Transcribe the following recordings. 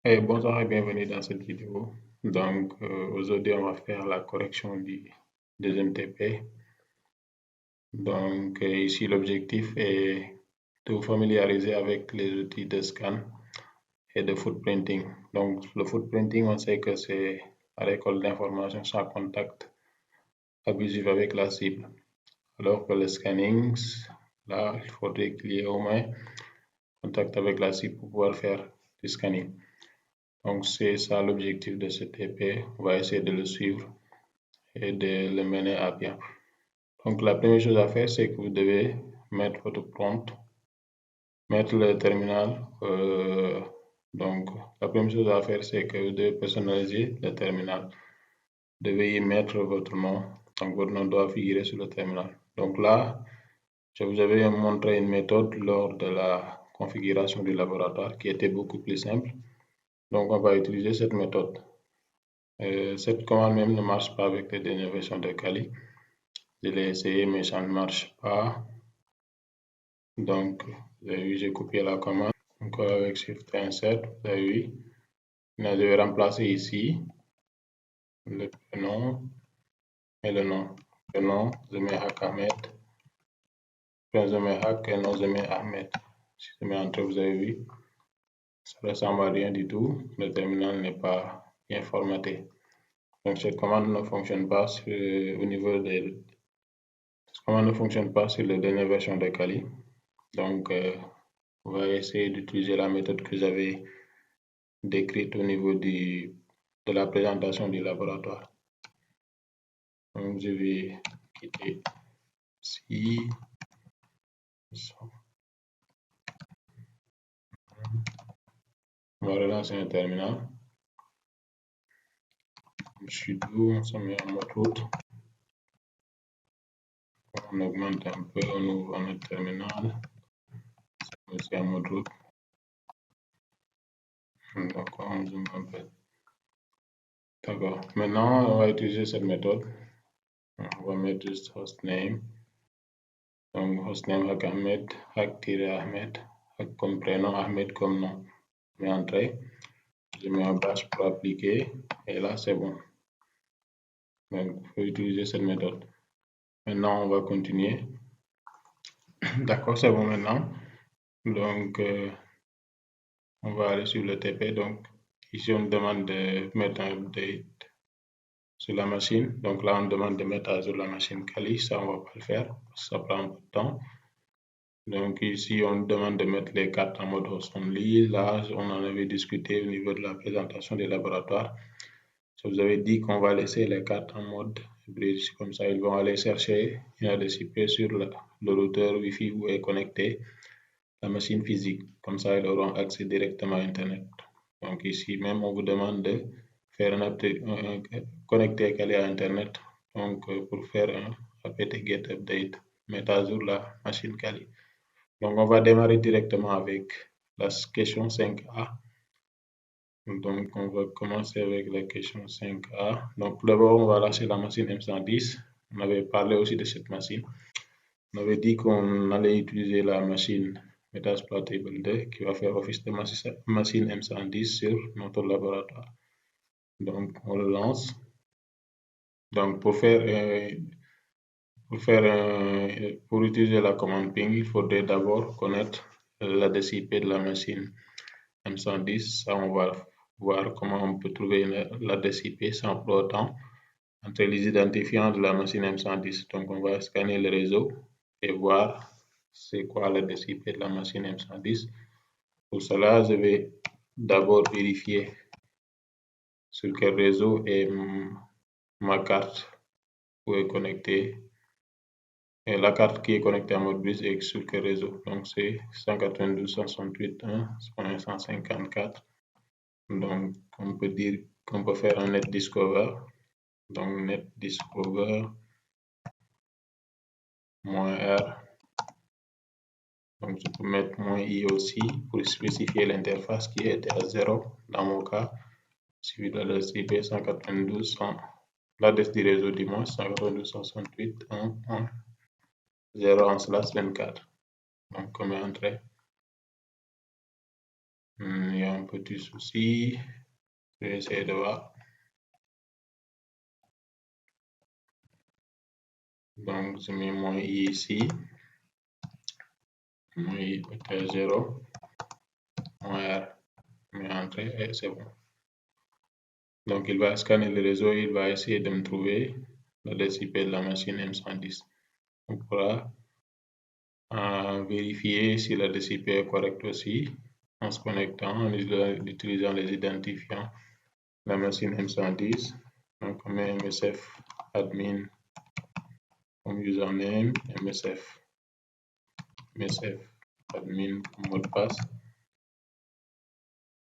Bonsoir et bienvenue dans cette vidéo. Aujourd'hui, on va faire la correction du deuxième TP. Ici, l'objectif est de vous familiariser avec les outils de scan et de footprinting. Donc, le footprinting, on sait que c'est la récolte d'informations sans contact abusif avec la cible. Alors que le scanning, là, il faudrait qu'il y ait au moins contact avec la cible pour pouvoir faire du scanning. Donc, c'est ça l'objectif de ce TP. On va essayer de le suivre et de le mener à bien. Donc, la première chose à faire, c'est que vous devez mettre votre prompt, mettre le terminal. La première chose à faire, c'est que vous devez personnaliser le terminal. Vous devez y mettre votre nom. Donc, votre nom doit figurer sur le terminal. Donc là, je vous avais montré une méthode lors de la configuration du laboratoire qui était beaucoup plus simple. Donc, on va utiliser cette méthode. Cette commande même ne marche pas avec les dernières versions de Kali. Je l'ai essayé, mais ça ne marche pas. Donc, vous avez vu, j'ai copié la commande. Donc, avec Shift Insert, vous avez vu. Maintenant, je vais remplacer ici le prénom et le nom. Le nom, je mets Ahmed. Puis, je mets Hak et le nom, je mets Ahmed. Si je mets Entrée, vous avez vu, ça ne ressemble à rien du tout. Le terminal n'est pas bien formaté. Donc, cette commande ne fonctionne pas au niveau des. Cette commande ne fonctionne pas sur les dernières versions de Kali. Donc, on va essayer d'utiliser la méthode que j'avais décrite au niveau de la présentation du laboratoire. Donc, je vais quitter ici. On va relancer un terminal. Sudo, on se met en mode route. On augmente un peu, on ouvre notre terminal. C'est en mode route. Donc, on zoome un peu. D'accord. Maintenant, on va utiliser cette méthode. On va mettre juste hostname. Donc, hostname Hak Ahmed, Hak-Ahmed, Hak comme prénom, Ahmed comme nom. Je mets entrée. Je mets un bash pour appliquer. Et là, c'est bon. Donc, il faut utiliser cette méthode. Maintenant, on va continuer. D'accord, c'est bon maintenant. Donc, on va aller sur le TP. Donc, ici, on demande de mettre un update sur la machine. Donc là, on demande de mettre à jour la machine Kali. Ça, on ne va pas le faire. Ça prend un peu de temps. Donc ici, on demande de mettre les cartes en mode host only. Là, on en avait discuté au niveau de la présentation des laboratoires. Je vous avais dit qu'on va laisser les cartes en mode bridge. Comme ça, ils vont aller chercher une adresse IP sur le routeur Wi-Fi où est connectée la machine physique. Comme ça, ils auront accès directement à Internet. Donc ici, même, on vous demande de faire connecter Kali à Internet. Donc, pour faire un apt-get update, mettre à jour la machine Kali. Donc, on va démarrer directement avec la question 5A. Donc, on va commencer avec la question 5A. Donc, d'abord, on va lâcher la machine M110. On avait parlé aussi de cette machine. On avait dit qu'on allait utiliser la machine Metasploitable 2 qui va faire office de machine M110 sur notre laboratoire. Donc, on le lance. Donc, pour utiliser la commande ping, il faudrait d'abord connaître l'adresse IP de la machine M110. Ça, on va voir comment on peut trouver l'adresse IP sans pour autant entrer les identifiants de la machine M110. Donc, on va scanner le réseau et voir c'est quoi l'adresse IP de la machine M110. Pour cela, je vais d'abord vérifier sur quel réseau est ma carte où est connectée. Et la carte qui est connectée à mode bridge est sur quel réseau? Donc, c'est 192.168.1.154. Donc, on peut dire qu'on peut faire un net discover. Donc, net discover -R. Donc, je peux mettre -I aussi pour spécifier l'interface qui était à 0 dans mon cas. Suivi de l'adresse IP 192, l'adresse du réseau du moins 192.1.1.0/24. Donc, on met entrée. Il y a un petit souci. Je vais essayer de voir. Donc, je mets mon i ici. Mon i est à 0. Mon r, je mets entrée et c'est bon. Donc, il va scanner le réseau, il va essayer de me trouver l'adresse IP de la machine M110. On pourra vérifier si l'adresse IP est correcte aussi en se connectant, en utilisant les identifiants de la machine M110. Donc, on met MSF admin comme username, MSF admin comme mot de passe.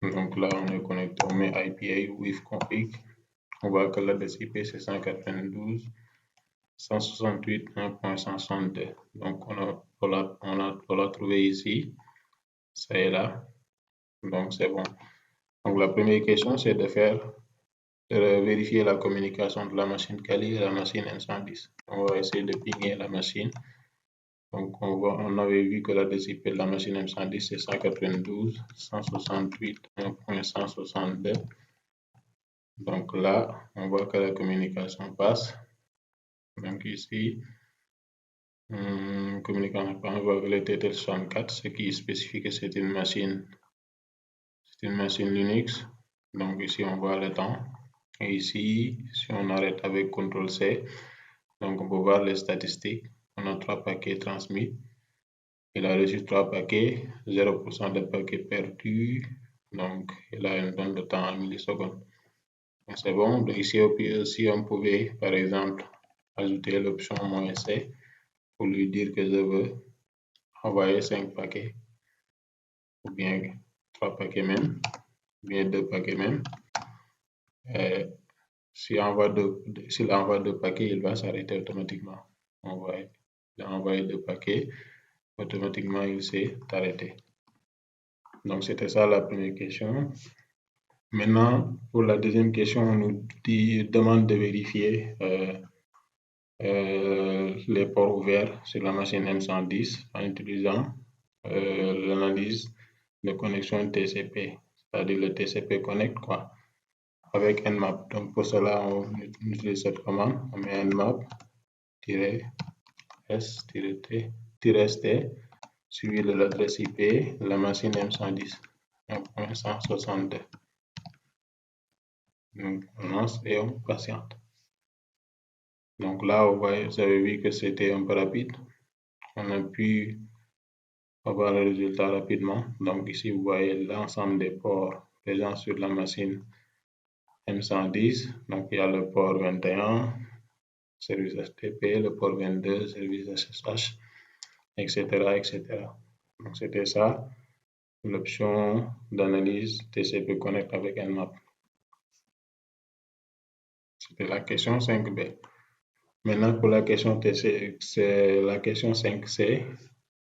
Donc là, on est connecté, on met IPA with config. On voit que l'adresse IP c'est 192.168.1.162. Donc on l'a trouvé ici. Ça est là. Donc c'est bon. Donc la première question c'est de vérifier la communication de la machine Kali et la machine M110. On va essayer de pinguer la machine. Donc on avait vu que l'adresse IP de la machine M110 c'est 192.168.1.162. Donc là, on voit que la communication passe. Donc ici, communication passe, on voit que le TTL64, ce qui spécifie que c'est une machine Linux. Donc ici, on voit le temps. Et ici, si on arrête avec CTRL-C, donc on peut voir les statistiques. On a 3 paquets transmis. Il a reçu 3 paquets, 0% de paquets perdus. Donc, il a une bande de temps en millisecondes. C'est bon. Donc ici, si on pouvait, par exemple, ajouter l'option -C pour lui dire que je veux envoyer 5 paquets, ou bien 3 paquets même, ou bien 2 paquets même. S'il envoie 2 paquets, il va s'arrêter automatiquement. Il a envoyé 2 paquets, automatiquement il s'est arrêté. Donc c'était ça la première question. Maintenant, pour la deuxième question, on nous demande de vérifier les ports ouverts sur la machine M110 en utilisant l'analyse de connexion TCP, c'est-à-dire le TCP Connect, quoi, avec Nmap. Donc pour cela, on utilise cette commande, on met nmap-s-t suivi de l'adresse IP de la machine M110, 1.162. Donc on lance et on patiente. Donc là, vous avez vu que c'était un peu rapide. On a pu avoir le résultat rapidement. Donc ici, vous voyez l'ensemble des ports présents sur la machine M110. Donc il y a le port 21, service HTTP, le port 22, service SSH, etc. etc. Donc c'était ça, l'option d'analyse TCP Connect avec Nmap. C'était la question 5B. Maintenant, pour la question TC, c'est la question 5C.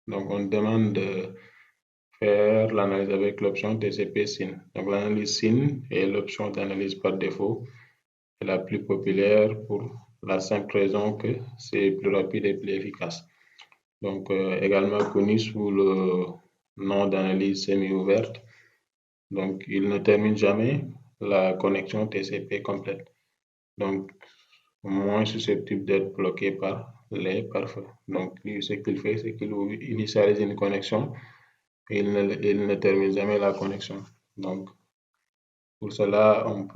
Donc, on demande de faire l'analyse avec l'option TCP-SYN. Donc, l'analyse SYN est l'option d'analyse par défaut. C'est la plus populaire pour la simple raison que c'est plus rapide et plus efficace. Donc, également connu sous le nom d'analyse semi-ouverte. Donc, il ne termine jamais la connexion TCP complète. Donc, moins susceptible d'être bloqué par les pare-feux. Donc, ce qu'il fait, c'est qu'il initialise une connexion et il ne termine jamais la connexion. Donc, pour cela, on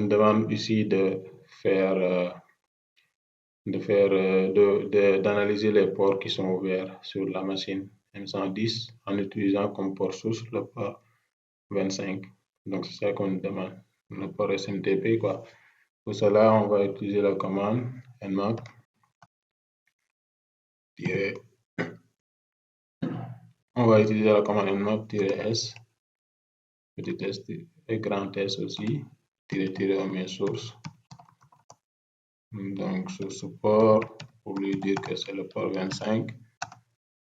demande ici d'analyser les ports qui sont ouverts sur la machine M110 en utilisant comme port source le port 25. Donc, c'est ça qu'on demande, le port SMTP, quoi. Pour cela, on va utiliser la commande nmap on va utiliser la commande nmap-s, petit s et grand S aussi, on met source. Donc, sur ce port, pour lui dire que c'est le port 25,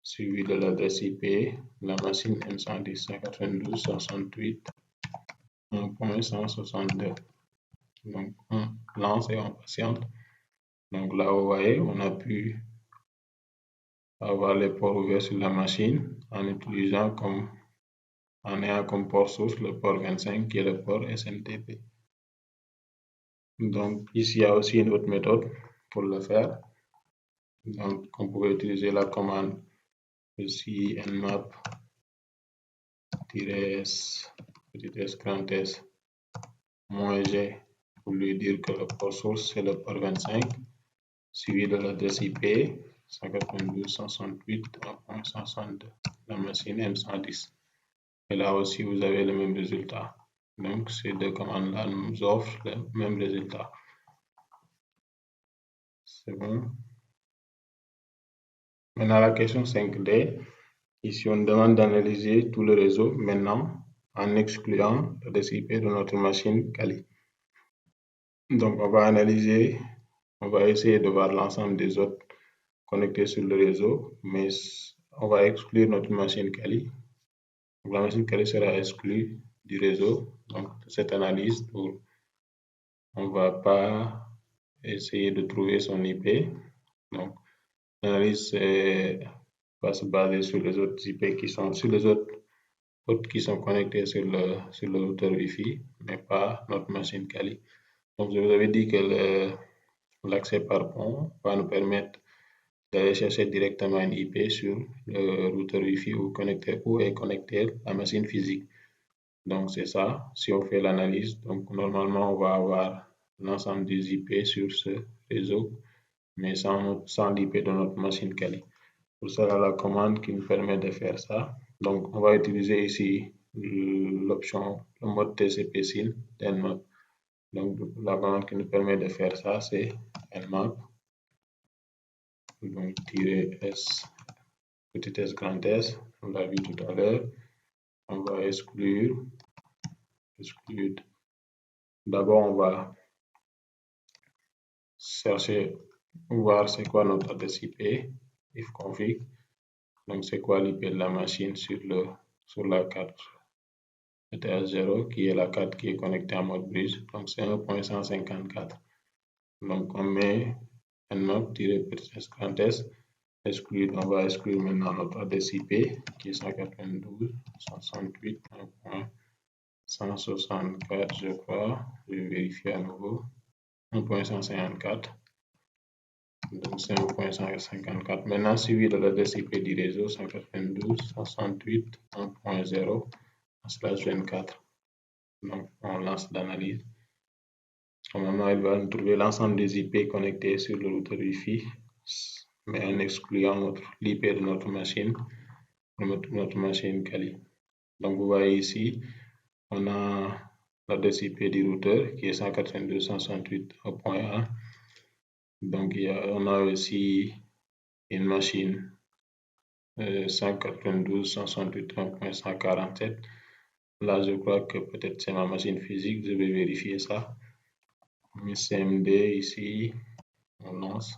suivi de l'adresse IP, la machine M110.168.1.162. Donc, on lance et on patiente. Donc là, vous voyez, on a pu avoir les ports ouverts sur la machine en utilisant comme en ayant comme port source le port 25 qui est le port SMTP. Donc ici, il y a aussi une autre méthode pour le faire. Donc on pourrait utiliser la commande ici nmap-s petit s grand S -g pour lui dire que le port source c'est le port 25 suivi de l'adresse IP 192.168.162, la machine M110. Et là aussi, vous avez le même résultat. Donc, ces deux commandes-là nous offrent le même résultat. C'est bon. Maintenant, la question 5D. Ici, on demande d'analyser tout le réseau maintenant en excluant l'adresse IP de notre machine Kali. Donc, on va analyser, on va essayer de voir l'ensemble des autres connectés sur le réseau, mais on va exclure notre machine Kali. Donc, la machine Kali sera exclue du réseau. Donc, cette analyse, on ne va pas essayer de trouver son IP. Donc, l'analyse va se baser sur les autres IP qui sont sur les autres qui sont connectés sur le routeur Wi-Fi, mais pas notre machine Kali. Donc, je vous avais dit que l'accès par pont va nous permettre d'aller chercher directement une IP sur le routeur Wi-Fi où est connectée la machine physique. Donc, c'est ça. Si on fait l'analyse, donc normalement, on va avoir l'ensemble des IP sur ce réseau, mais sans l'IP de notre machine Kali. Pour cela, la commande qui nous permet de faire ça. Donc, on va utiliser ici l'option, le mode TCP/SYN d'Nmap. Donc, la commande qui nous permet de faire ça, c'est nmap, donc -s, petit s grand S, on l'a vu tout à l'heure. On va exclure. D'abord, on va chercher, voir c'est quoi notre adresse IP, ifconfig. Donc, c'est quoi l'IP de la machine sur la carte ETH0, qui est la carte qui est connectée en mode bridge. Donc, c'est 1.154. Donc, on met nmap-s grand S, exclure, on va exclure maintenant notre adresse IP, qui est 192.168.164, je crois. Je vais vérifier à nouveau. 1.154. Donc, c'est 1.154. Maintenant, suivi de l'adresse IP du réseau 192.168.1.0/24. Donc, on lance l'analyse. Normalement, il va nous trouver l'ensemble des IP connectés sur le routeur Wi-Fi, mais en excluant l'IP de notre machine Kali. Donc, vous voyez ici, on a l'adresse IP du routeur qui est 192.168.1. Donc, on a aussi une machine 192.168.147. Là, je crois que peut-être c'est ma machine physique, je vais vérifier ça. CMD ici, on lance.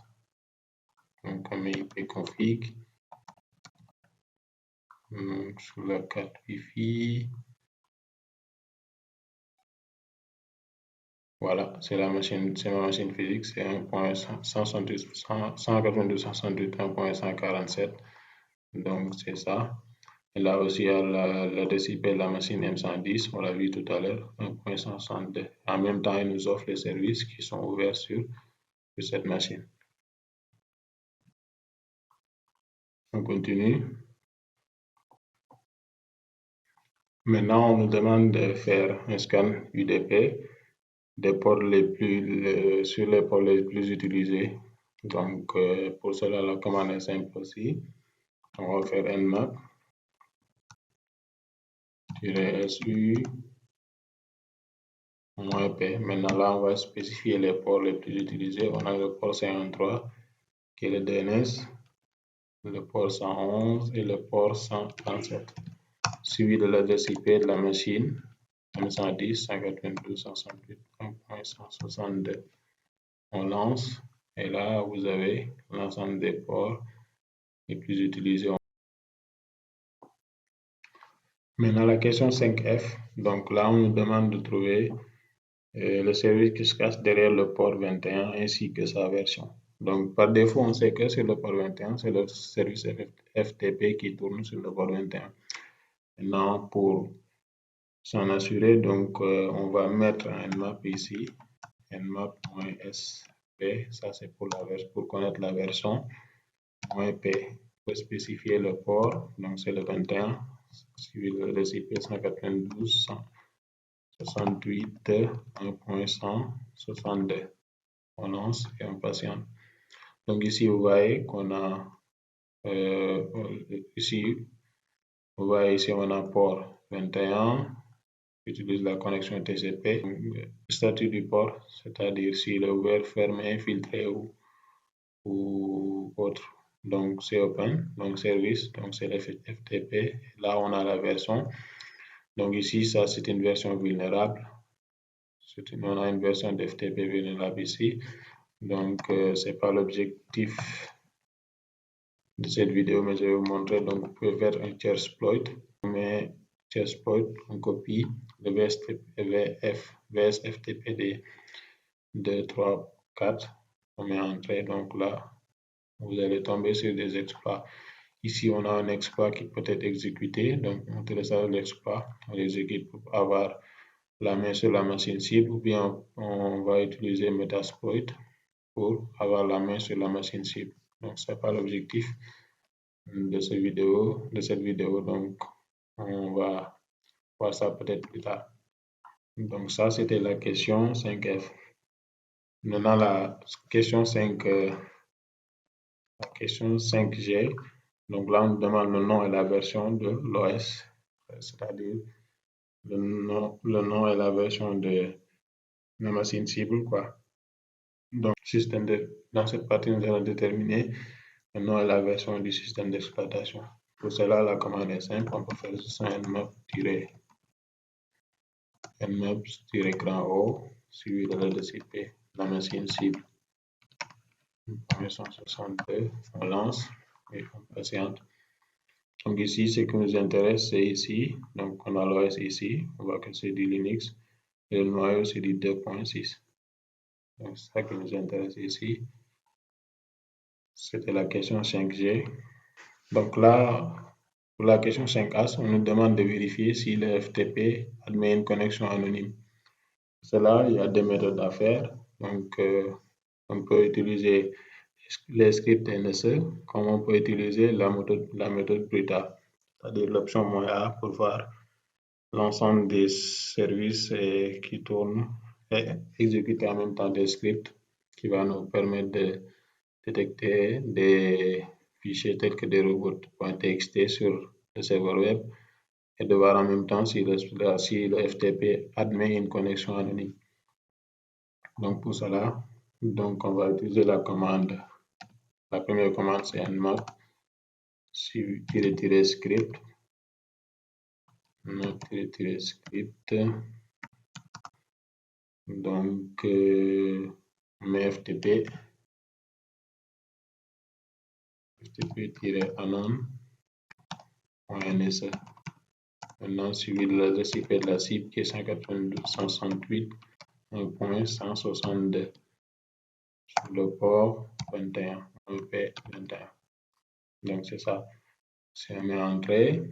Donc, on met ipconfig. Donc, sur la carte Wi-Fi. Voilà, c'est ma machine physique, c'est 192.168.147. Donc, c'est ça. Et là aussi, il y a l'adresse IP de la machine M110, on l'a vu tout à l'heure, 1.162. En même temps, il nous offre les services qui sont ouverts sur cette machine. On continue. Maintenant, on nous demande de faire un scan UDP des ports sur les ports les plus utilisés. Donc, pour cela, la commande est simple aussi. On va faire nmap-su -p. Maintenant, là, on va spécifier les ports les plus utilisés. On a le port 53 qui est le DNS, le port 111 et le port 137, suivi de l'adresse IP de la machine M110.192.168.162. On lance et là, vous avez l'ensemble des ports les plus utilisés. Maintenant, la question 5F. Donc là, on nous demande de trouver le service qui se cache derrière le port 21 ainsi que sa version. Donc, par défaut, on sait que sur le port 21, c'est le service FTP qui tourne sur le port 21. Maintenant, pour s'en assurer, donc on va mettre un nmap ici, nmap.sp, ça c'est pour connaître la version, .p pour spécifier le port, donc c'est le 21, suivi le IP 192.168.1.162. On lance et on patiente. Donc ici, vous voyez qu'on a ici, vous voyez ici, on a port 21, utilise la connexion TCP, statut du port, c'est-à-dire s'il est ouvert, fermé, infiltré ou autre. Donc c'est open, donc service, donc c'est le FTP. Là, on a la version. Donc ici, ça c'est une version vulnérable. On a une version de FTP vulnérable ici. Donc c'est pas l'objectif de cette vidéo, mais je vais vous montrer. Donc vous pouvez faire un charsploit. Mais charsploit, on copie le VSFTP 2, 3, 4. On met entrée. Donc là, vous allez tomber sur des exploits. Ici, on a un exploit qui peut être exécuté. Donc, on télécharge l'exploit, on l'exécute pour avoir la main sur la machine cible, ou bien on va utiliser Metasploit pour avoir la main sur la machine cible. Donc, ce n'est pas l'objectif de cette vidéo. Donc, on va voir ça peut-être plus tard. Donc, ça, c'était la question 5F. Maintenant, la question 5G. Donc là, on nous demande le nom et la version de l'OS, c'est-à-dire le nom et la version de la machine cible, quoi. Donc, dans cette partie, nous allons déterminer le nom et la version du système d'exploitation. Pour cela, la commande est simple. On peut faire juste un nmap-o suivi de l'adresse IP, la machine cible. 162, on lance et on patiente. Donc ici, ce qui nous intéresse, c'est ici. Donc on a l'OS ici, on voit que c'est du Linux. Et le noyau, c'est du 2.6. Donc c'est ça qui nous intéresse ici. C'était la question 5G. Donc là, pour la question 5As, on nous demande de vérifier si le FTP admet une connexion anonyme. Pour cela, il y a deux méthodes à faire. Donc on peut utiliser les scripts NSE, comme on peut utiliser la méthode Brita, c'est-à-dire l'option -A pour voir l'ensemble des services qui tournent et exécuter en même temps des scripts qui va nous permettre de détecter des fichiers tels que des robots.txt sur le serveur web et de voir en même temps si le FTP admet une connexion anonyme. Donc pour cela, donc on va utiliser la commande. La première commande, c'est nmap -script, donc FTP -anon.nse. Maintenant, suivi de l'adresse IP de la cible qui est 192.168.1.162 sur le port 21, IP21. Donc c'est ça. Si on met entrée,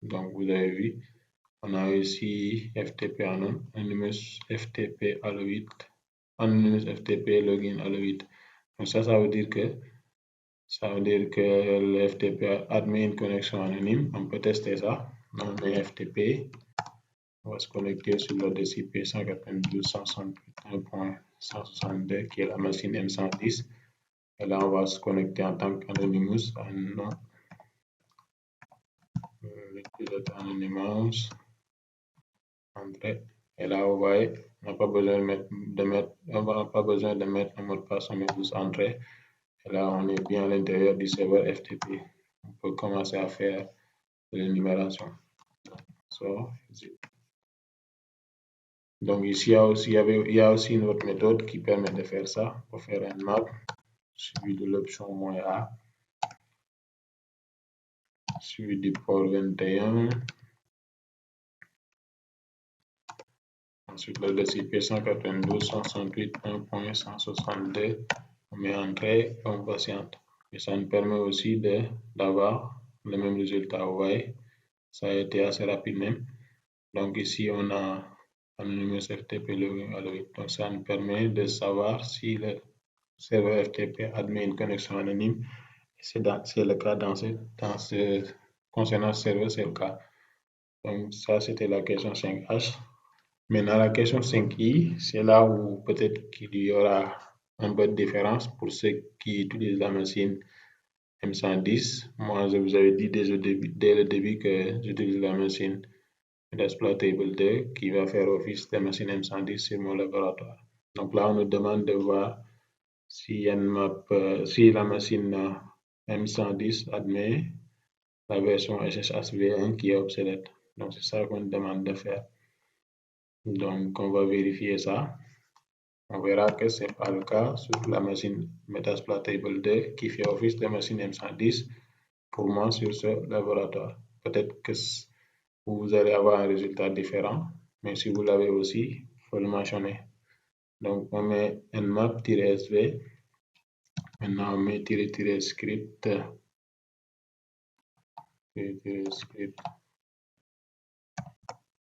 donc vous avez vu, on a ici FTP anon, anonymous FTP allo8, anonymous FTP login allo8. Donc ça veut dire que le FTP admet une connexion anonyme. On peut tester ça. On met FTP, on va se connecter sur l'adresse IP 192.168.162 qui est la machine M110. Et là, on va se connecter en tant qu'anonymous. Anonymous. Entrée. Et là, vous voyez, on n'a pas besoin de mettre un mot de passe, on met juste entrée. Et là, on est bien à l'intérieur du serveur FTP. On peut commencer à faire l'énumération. Donc ici, il y a aussi une autre méthode qui permet de faire ça. Pour faire un map, suivi de l'option -A, suivi du port 21. Ensuite, l'adresse IP 192.168.1.162. On met entrée et on patiente. Et ça nous permet aussi d'avoir le même résultat. Vous voyez, ça a été assez rapide même. Donc ici, on a Anonymous FTP login algorithme. Donc ça nous permet de savoir si le serveur FTP admet une connexion anonyme. C'est le cas concernant ce serveur, c'est le cas. Donc ça, c'était la question 5H. Maintenant, la question 5I, c'est là où peut-être qu'il y aura un peu de différence pour ceux qui utilisent la machine M110. Moi, je vous avais dit dès le début que j'utilise la machine Exploitable 2 qui va faire office de machine M110 sur mon laboratoire. Donc là, on nous demande de voir si la machine M110 admet la version SSH V1 qui est obsolète. Donc c'est ça qu'on nous demande de faire. Donc on va vérifier ça. On verra que ce n'est pas le cas sur la machine Metasploitable 2 qui fait office de machine M110 pour moi sur ce laboratoire. Peut-être que vous allez avoir un résultat différent, mais si vous l'avez aussi, il faut le mentionner. Donc on met nmap-sv. Maintenant on met --script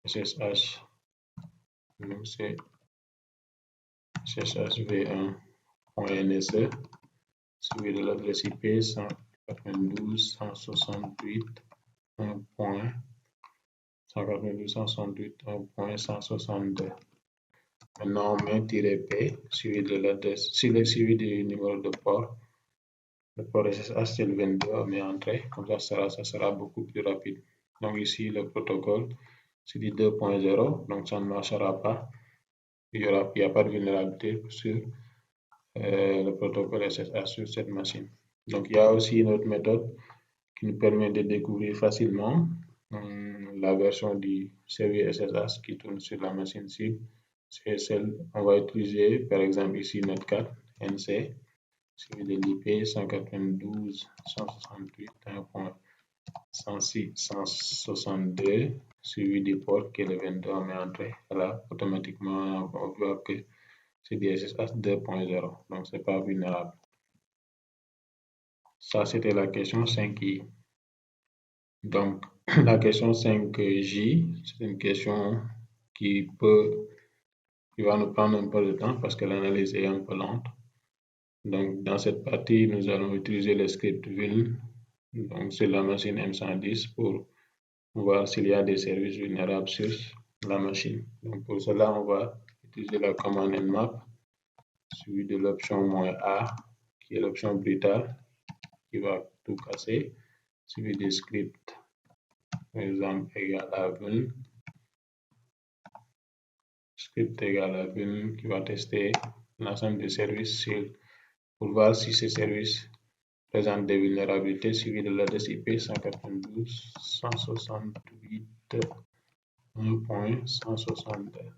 SSH. Donc c'est sshv1.nse suivi de l'adresse IP 192.168.1.162. Maintenant, on met -p suivi de l'adresse, suivi du numéro de port. Le port SSH, c'est le 22, on met entrée. Comme ça sera beaucoup plus rapide. Donc ici, le protocole, c'est du 2.0, donc ça ne marchera pas. Il n'y a pas de vulnérabilité sur le protocole SSH sur cette machine. Donc il y a aussi une autre méthode qui nous permet de découvrir facilement la version du serveur SSH qui tourne sur la machine cible. C'est celle, on va utiliser par exemple ici notre carte NC suivi de l'IP 192.168.1.106.162 suivi du port qui est le 22, on met entrée. Là, automatiquement, on voit que c'est du SSH 2.0, donc c'est pas vulnérable. Ça, c'était la question 5i. Donc, la question 5j, c'est une question qui va nous prendre un peu de temps parce que l'analyse est un peu lente. Donc, dans cette partie, nous allons utiliser le script vuln, donc c'est la machine M110 pour voir s'il y a des services vulnérables sur la machine. Donc, pour cela, on va utiliser la commande nmap suivi de l'option -a qui est l'option brutale qui va tout casser, suivi des scripts, par exemple égal à vuln, script égal à vuln qui va tester l'ensemble des services pour voir si ces services présentent des vulnérabilités, suivi de l'adresse IP 192.168.1.162.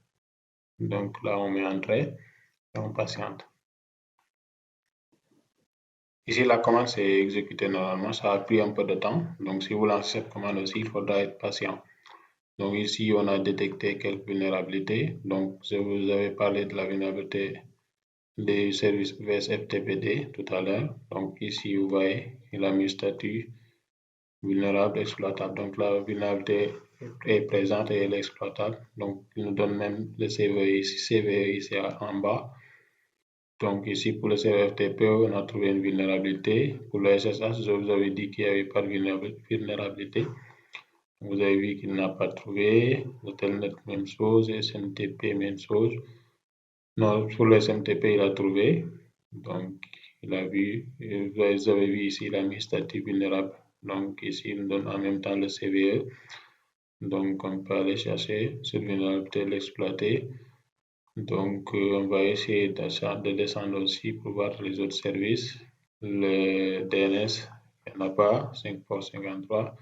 Donc là, on met entrée et on patiente. Ici, la commande s'est exécutée normalement, ça a pris un peu de temps. Donc, si vous lancez cette commande aussi, il faudra être patient. Donc, ici, on a détecté quelques vulnérabilités. Donc, je vous avais parlé de la vulnérabilité des services VSFTPD tout à l'heure. Donc, ici, vous voyez, il a mis statut vulnérable exploitable. Donc, la vulnérabilité est présente et elle est exploitable. Donc, il nous donne même le CVE ici en bas. Donc ici, pour le serveur FTP, on a trouvé une vulnérabilité. Pour le SSH, je vous avais dit qu'il n'y avait pas de vulnérabilité. Vous avez vu qu'il n'a pas trouvé. Le Telnet, même chose. SMTP, même chose. Non, pour le SMTP, il a trouvé. Donc, il a vu. Vous avez vu ici, il a mis statut vulnérable. Donc ici, il nous donne en même temps le CVE. Donc, on peut aller chercher cette vulnérabilité, l'exploiter. Donc, on va essayer de descendre aussi pour voir les autres services. Le DNS, il n'y en a pas, 5.53.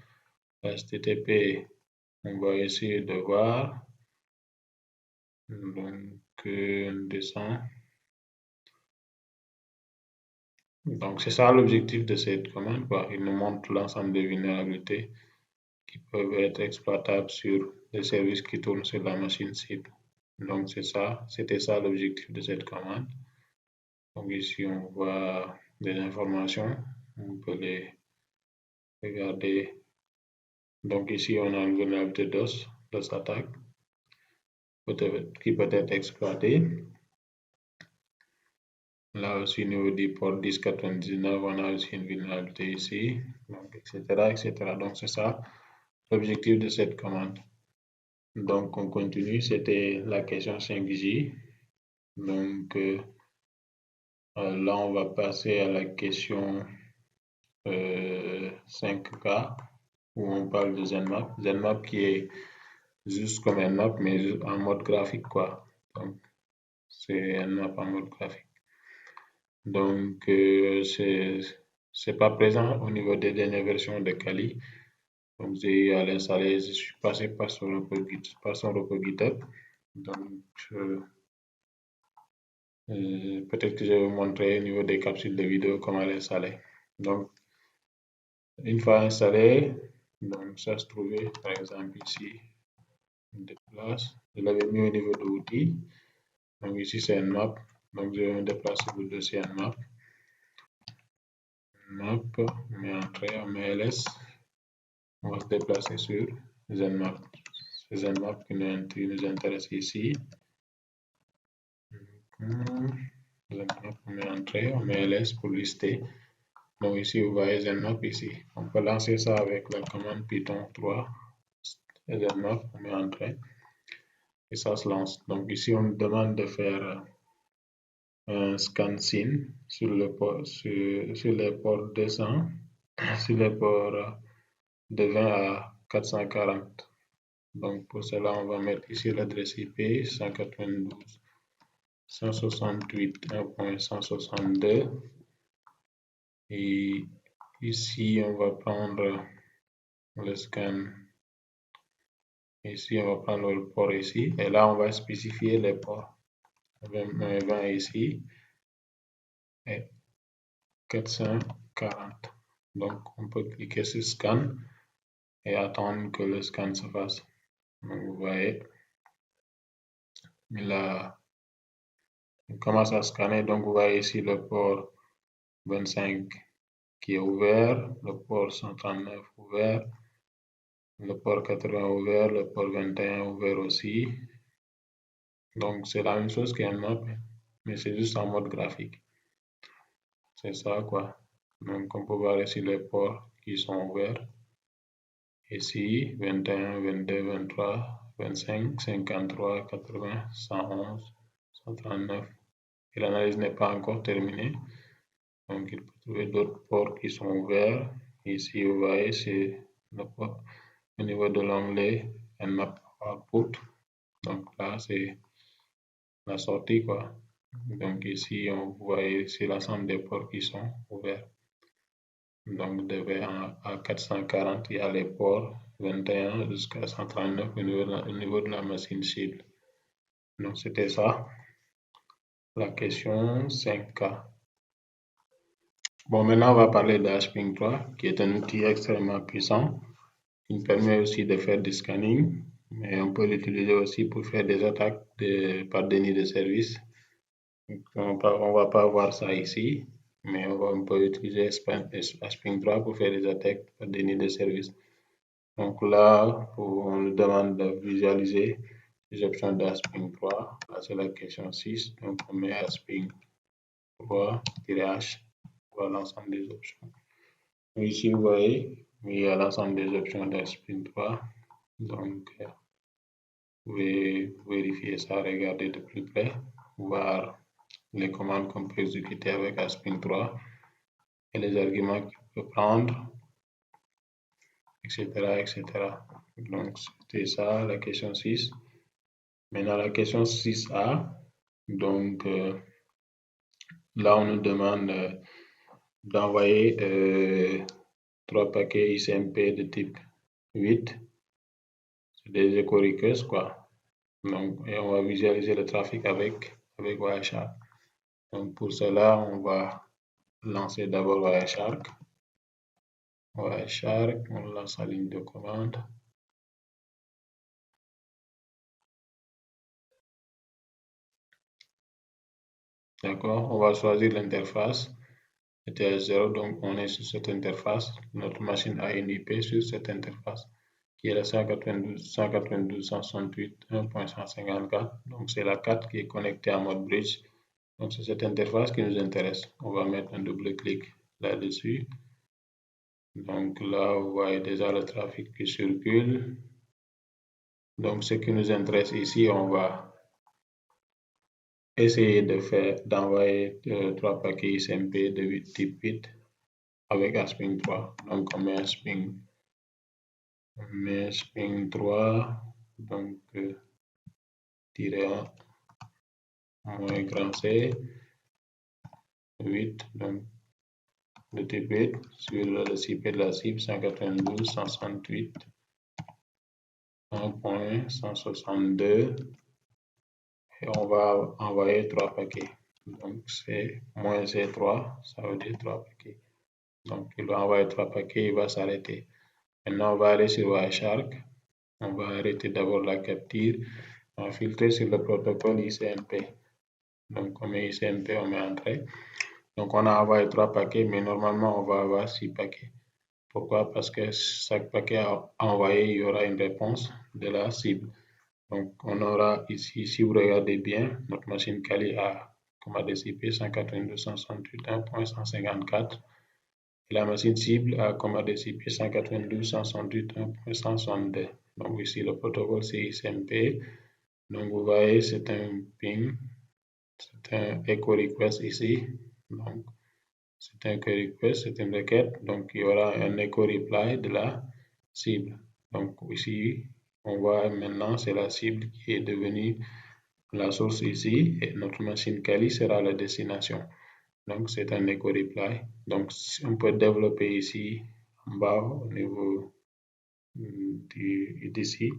HTTP, on va essayer de voir. Donc, on descend. Donc, c'est ça l'objectif de cette commande. Il nous montre l'ensemble des vulnérabilités qui peuvent être exploitables sur les services qui tournent sur la machine cible. Donc, c'était ça l'objectif de cette commande. Donc ici, on voit des informations. On peut les regarder Donc ici, on a une vulnérabilité DOS attaque qui peut être exploitée. Là aussi, au niveau du port 1099, on a aussi une vulnérabilité ici, donc, etc., etc. Donc, c'est ça l'objectif de cette commande. Donc, on continue. C'était la question 5J. Donc, là, on va passer à la question 5K, où on parle de ZenMap. ZenMap qui est juste comme un map, mais en mode graphique, quoi. Donc, c'est un map en mode graphique. Donc, c'est pas présent au niveau des dernières versions de Kali. Donc, j'ai eu à l'installer, je suis passé par son repo GitHub. Donc, peut-être que je vais vous montrer au niveau des capsules de vidéo comment l'installer. Donc, une fois installé, donc ça se trouvait par exemple ici, de place. Je l'avais mis au niveau de l'outil. Donc, ici c'est une map. Donc, je vais me déplacer pour le dossier map. Map, on met entrée, on met ls. On va se déplacer sur ZenMap. C'est ZenMap qui nous intéresse ici. ZenMap, on met entrée, on met ls pour lister. Donc ici, vous voyez ZenMap ici. On peut lancer ça avec la commande Python 3. ZenMap, on met entrée. Et ça se lance. Donc ici, on nous demande de faire un scan SYN sur les ports 200, sur les ports de 20 à 440. Donc pour cela, on va mettre ici l'adresse IP 192.168.1.162. Et ici, on va prendre le scan. Ici, on va prendre le port ici. Et là, on va spécifier les ports. 20 ici et 440. Donc, on peut cliquer sur scan et attendre que le scan se fasse. Donc, vous voyez, il commence à scanner. Donc, vous voyez ici le port 25 qui est ouvert, le port 139 ouvert, le port 80 ouvert, le port 21 ouvert aussi. Donc, c'est la même chose qu'un map, mais c'est juste en mode graphique. C'est ça, quoi. Donc, on peut voir ici les ports qui sont ouverts. Ici, 21, 22, 23, 25, 53, 80, 111, 139. Et l'analyse n'est pas encore terminée. Donc, il peut trouver d'autres ports qui sont ouverts. Ici, vous voyez, c'est le port au niveau de l'onglet Nmap Output. Donc là, c'est la sortie, quoi. Donc ici, on voit ici l'ensemble des ports qui sont ouverts. Donc de 20 à 440, il y a les ports 21 jusqu'à 139 au niveau de la machine cible. Donc c'était ça, la question 5K. Bon, maintenant on va parler de HPing3, qui est un outil extrêmement puissant, qui nous permet aussi de faire du scanning, mais on peut l'utiliser aussi pour faire des attaques par déni de service. On ne va pas voir ça ici, mais on peut utiliser HPing3 pour faire des attaques par déni de service. Donc là, on nous demande de visualiser les options d'HPing3. Là, c'est la question 6. Donc, on met HPing3-H pour l'ensemble des options. Ici, vous voyez, il y a l'ensemble des options d'HPing3. Donc, vous pouvez vérifier ça, regarder de plus près, voir les commandes qu'on peut exécuter avec HPing3 et les arguments qu'il peut prendre, etc., etc. Donc, c'était ça, la question 6. Maintenant, la question 6A. Donc, là, on nous demande d'envoyer 3 paquets ICMP de type 8. C'est des echo requests, quoi. Donc, et on va visualiser le trafic avec Wireshark. Donc, pour cela, on va lancer d'abord Wireshark. Wireshark, on lance la ligne de commande. D'accord, on va choisir l'interface. ETH0, donc on est sur cette interface. Notre machine a une IP sur cette interface. qui est la 192.168.1.154. Donc, c'est la 4 qui est connectée à mode bridge. Donc, c'est cette interface qui nous intéresse. On va mettre un double clic là-dessus. Donc, là, vous voyez déjà le trafic qui circule. Donc, ce qui nous intéresse ici, on va essayer d'envoyer 3 paquets XMP de type 8 avec Asping 3. Donc, on met Asping 3, donc tiret 1, moins grand C, 8, donc de type 8, sur le IP de la cible 192.168.1.162, et on va envoyer 3 paquets. Donc, c'est moins C3, ça veut dire 3 paquets. Donc, il va envoyer 3 paquets, il va s'arrêter. Maintenant, on va aller sur Wireshark. On va arrêter d'abord la capture. On va filtrer sur le protocole ICMP. Donc, on met ICMP, on met entrée. Donc, on a envoyé 3 paquets, mais normalement, on va avoir 6 paquets. Pourquoi? Parce que chaque paquet envoyé, il y aura une réponse de la cible. Donc, on aura ici, si vous regardez bien, notre machine Kali a comme adresse IP 192.168.1.154. Et la machine cible a comme adresse IP 192.168.1.162. Donc, ici, le protocole, c'est ICMP. Donc, vous voyez, c'est un ping, c'est un echo request ici. Donc, c'est un echo request, c'est une requête. Donc, il y aura un echo reply de la cible. Donc, ici, on voit maintenant, c'est la cible qui est devenue la source ici. Et notre machine Kali sera la destination. Donc, c'est un echo reply. Donc, on peut développer ici en bas au niveau d'ici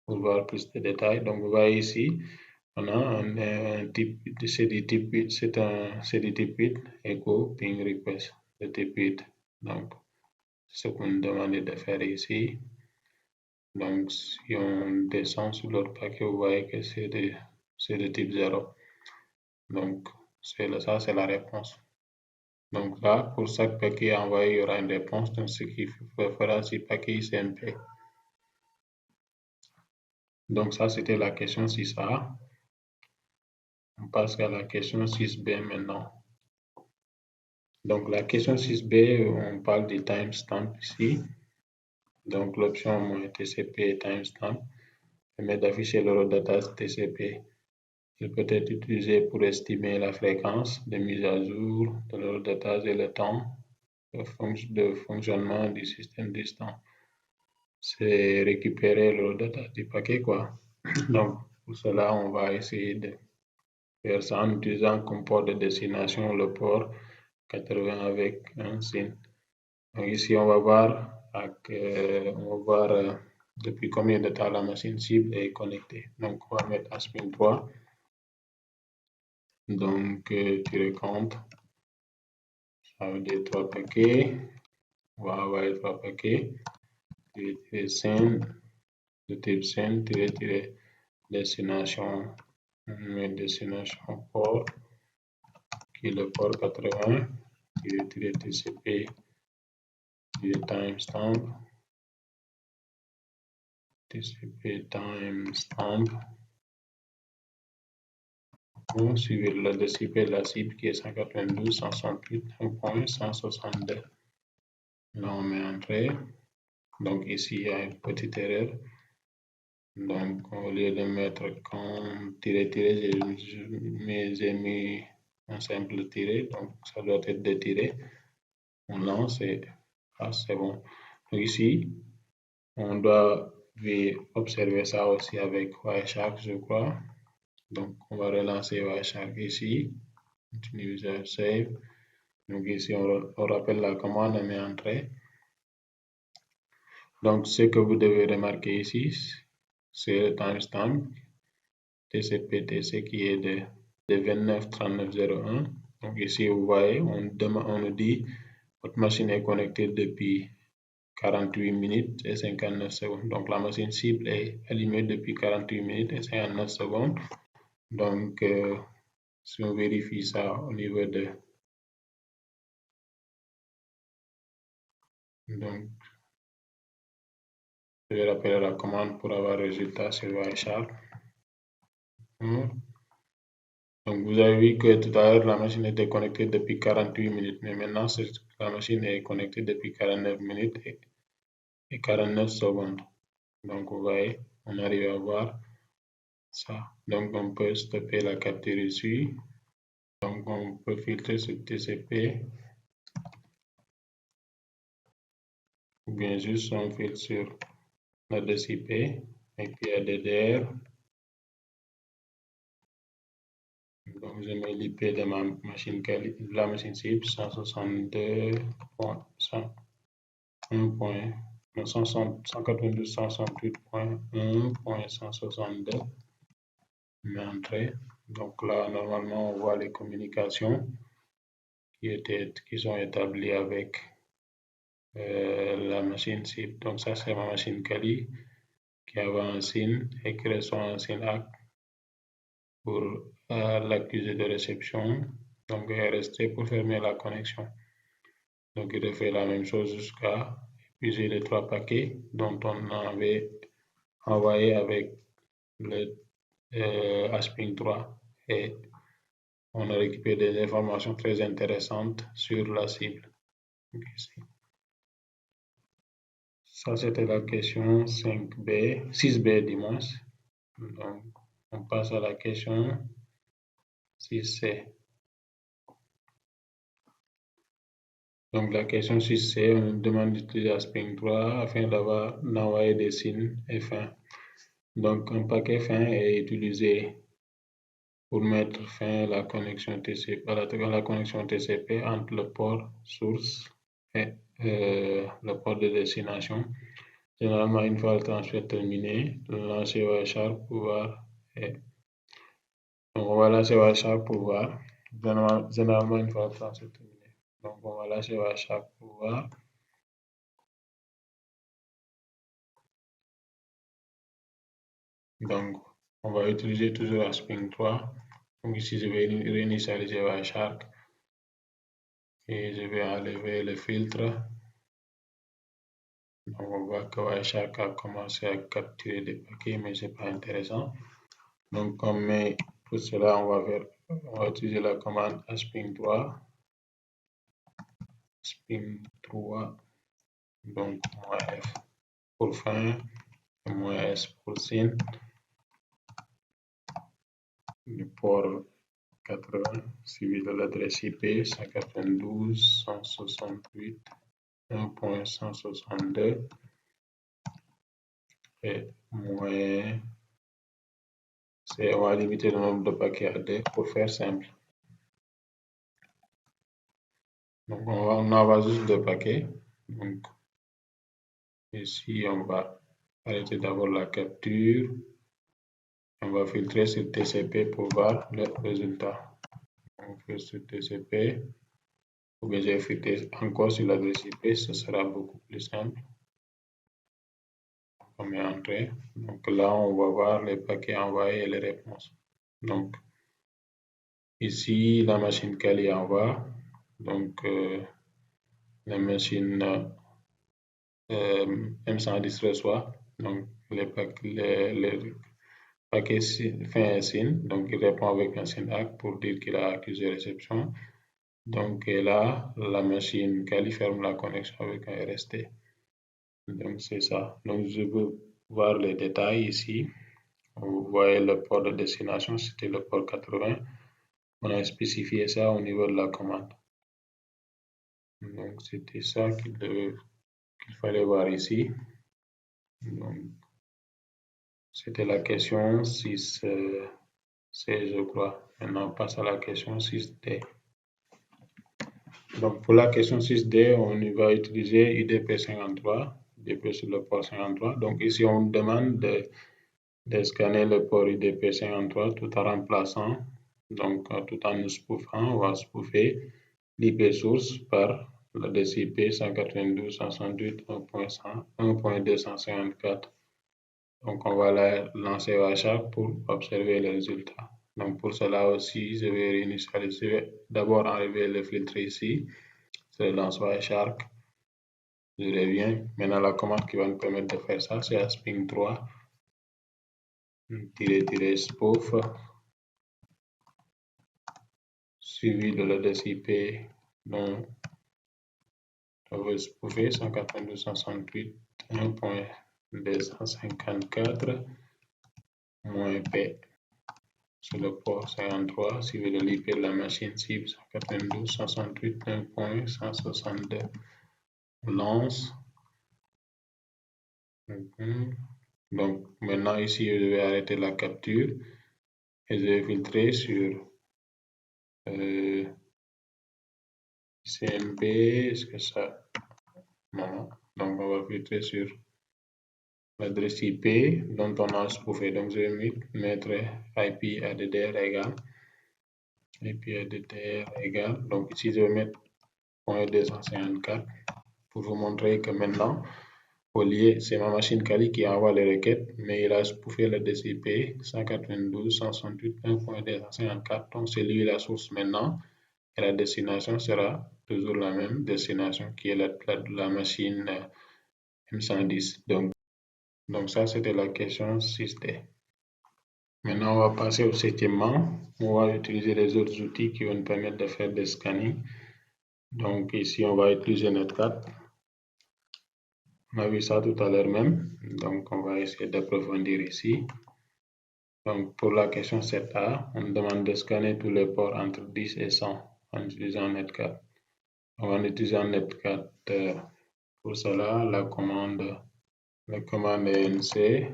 pour voir plus de détails. Donc, vous voyez ici, on a un type, c'est du type 8, echo ping request de type 8. Donc, c'est ce qu'on nous demande de faire ici. Donc, si on descend sur l'autre paquet, vous voyez que c'est de type 0. Donc, ça, c'est la réponse. Donc là, pour chaque paquet envoyé, il y aura une réponse. Donc, ce qui fera 6 paquets ICMP. Donc, ça, c'était la question 6A. On passe à la question 6B maintenant. Donc, la question 6B, on parle des timestamps ici. Donc, l'option TCP timestamp permet d'afficher l'eurodata TCP. Il peut être utilisé pour estimer la fréquence de mise à jour de l'eurodata et le temps de fonctionnement du système distant. C'est récupérer l'eurodata du paquet, quoi. Donc, pour cela, on va essayer de faire ça en utilisant comme port de destination le port 80 avec un SYN. Donc, ici, on va voir, depuis combien de temps la machine cible est connectée. Donc, on va mettre Asping 3. Donc, tu compte. Ça veut dire 3 paquets. On va envoyer 3 paquets. SYN, de type SYN, destination, port, qui est le port 80, TCP, timestamp, on suivre le TCP de la cible qui est 192.168.1.162. Là, on met entrée. Donc, ici, il y a une petite erreur. Donc, au lieu de mettre comme tiret, j'ai mis un simple tiret. Donc, ça doit être détiré. On lance et c'est bon. Donc, ici, on doit observer ça aussi avec Wireshark, je crois. Donc, on va relancer Wireshark ici. Continue user save. Donc, ici, on rappelle la commande, on met entrée. Donc, ce que vous devez remarquer ici, c'est le timestamp TCP/TC qui est de 29.39.01. Donc, ici, vous voyez, on nous dit votre machine est connectée depuis 48 minutes et 59 secondes. Donc, la machine cible est allumée depuis 48 minutes et 59 secondes. Donc, si on vérifie ça au niveau de... Donc, Je vais rappeler la commande pour avoir le résultat sur Wireshark. Donc, vous avez vu que tout à l'heure, la machine était connectée depuis 48 minutes, mais maintenant, la machine est connectée depuis 49 minutes et 49 secondes. Donc, vous voyez, on arrive à voir ça. Donc, on peut stopper la capture ici. Donc, on peut filtrer sur TCP. Ou bien juste on filtre sur l'adresse IP et puis ADDR. Donc, je mets l'IP de ma machine, de la machine cible 192.168.1.162. Mais entrée. Donc là, normalement, on voit les communications qui sont établies avec la machine cible. Donc ça, c'est ma machine Kali qui avait un signe et qui reçoit un signe ACK pour l'accusé de réception. Donc, il est resté pour fermer la connexion. Donc, il refait la même chose jusqu'à épuiser les 3 paquets dont on avait envoyé avec le Asping 3 et on a récupéré des informations très intéressantes sur la cible. Donc, ici. Ça, c'était la question 5B, 6B du moins. Donc, on passe à la question 6C. Donc, la question 6C, on nous demande d'utiliser Asping 3 afin d'envoyer des signes F1. Donc, un paquet fin est utilisé pour mettre fin à la connexion TCP, entre le port source et le port de destination. Généralement, une fois le transfert terminé, lancer Wireshark pour voir. Donc, on va lancer Wireshark pour voir. Généralement, une fois le transfert terminé. Donc, on va lâcher Wireshark pour voir. Donc, on va utiliser toujours Asping 3. Donc, ici, je vais réinitialiser Wireshark et je vais enlever le filtre. Donc, on voit que Wireshark a commencé à capturer des paquets, mais ce n'est pas intéressant. Donc, pour cela, on va utiliser la commande Asping 3. Asping 3, donc -F pour fin et -S pour signe. Du port 80 suivi de l'adresse IP 192.168.1.162 et moyen. On va limiter le nombre de paquets à 2 pour faire simple. Donc on envoie juste 2 paquets. Donc ici on va arrêter d'abord la capture. On va filtrer sur TCP pour voir le résultat. On fait sur TCP. Ou bien j'ai filtré encore sur l'adresse IP, ce sera beaucoup plus simple. On met entrée. Donc là, on va voir les paquets envoyés et les réponses. Donc ici, la machine Kali envoie. Donc la machine M110 reçoit. Donc les paquets fait un signe. Donc il répond avec un signe ACK pour dire qu'il a accusé réception. Donc là, la machine Kali ferme la connexion avec un RST. Donc c'est ça. Donc je veux voir les détails ici. Vous voyez le port de destination, c'était le port 80. On a spécifié ça au niveau de la commande. Donc c'était ça qu'il fallait voir ici. Donc c'était la question 6C, je crois. Maintenant on passe à la question 6D. Donc pour la question 6D, on va utiliser UDP53, UDP sur le port 53. Donc ici on demande de scanner le port UDP53 tout en remplaçant, donc tout en nous spoofant, on va spoofer l'IP source par l'adresse IP 192.168.1.254. Donc on va lancer Wireshark pour observer les résultats. Donc pour cela aussi, je vais réinitialiser, d'abord enlever le filtre ici, je lance Wireshark Je reviens. Maintenant, la commande qui va nous permettre de faire ça, c'est asping 3 -spouf suivi de l'adresse IP dont on veut spoofer 192.168.254 -P sur le port 53 suivi de l'IP de la machine cible 192.168.162. On lance. Donc maintenant ici je vais arrêter la capture et je vais filtrer sur CMP. Est-ce que ça... Non. Donc on va filtrer sur l'adresse IP dont on a spoofé. Donc je vais mettre IP addr égale donc ici je vais mettre .254 pour vous montrer que maintenant au lieu, c'est ma machine Kali qui envoie les requêtes, mais il a spoofé l'adresse IP 192.168.1.254. Donc c'est lui la source maintenant et la destination sera toujours la même destination qui est la machine M110. Donc ça c'était la question 6D. Maintenant on va passer au 7e. On va utiliser les autres outils qui vont nous permettre de faire des scanning. Donc ici on va utiliser Netcat. On a vu ça tout à l'heure même, donc on va essayer d'approfondir ici. Donc pour la question 7A, on demande de scanner tous les ports entre 10 et 100 en utilisant Netcat. En utilisant Netcat, pour cela, la commande est nc-z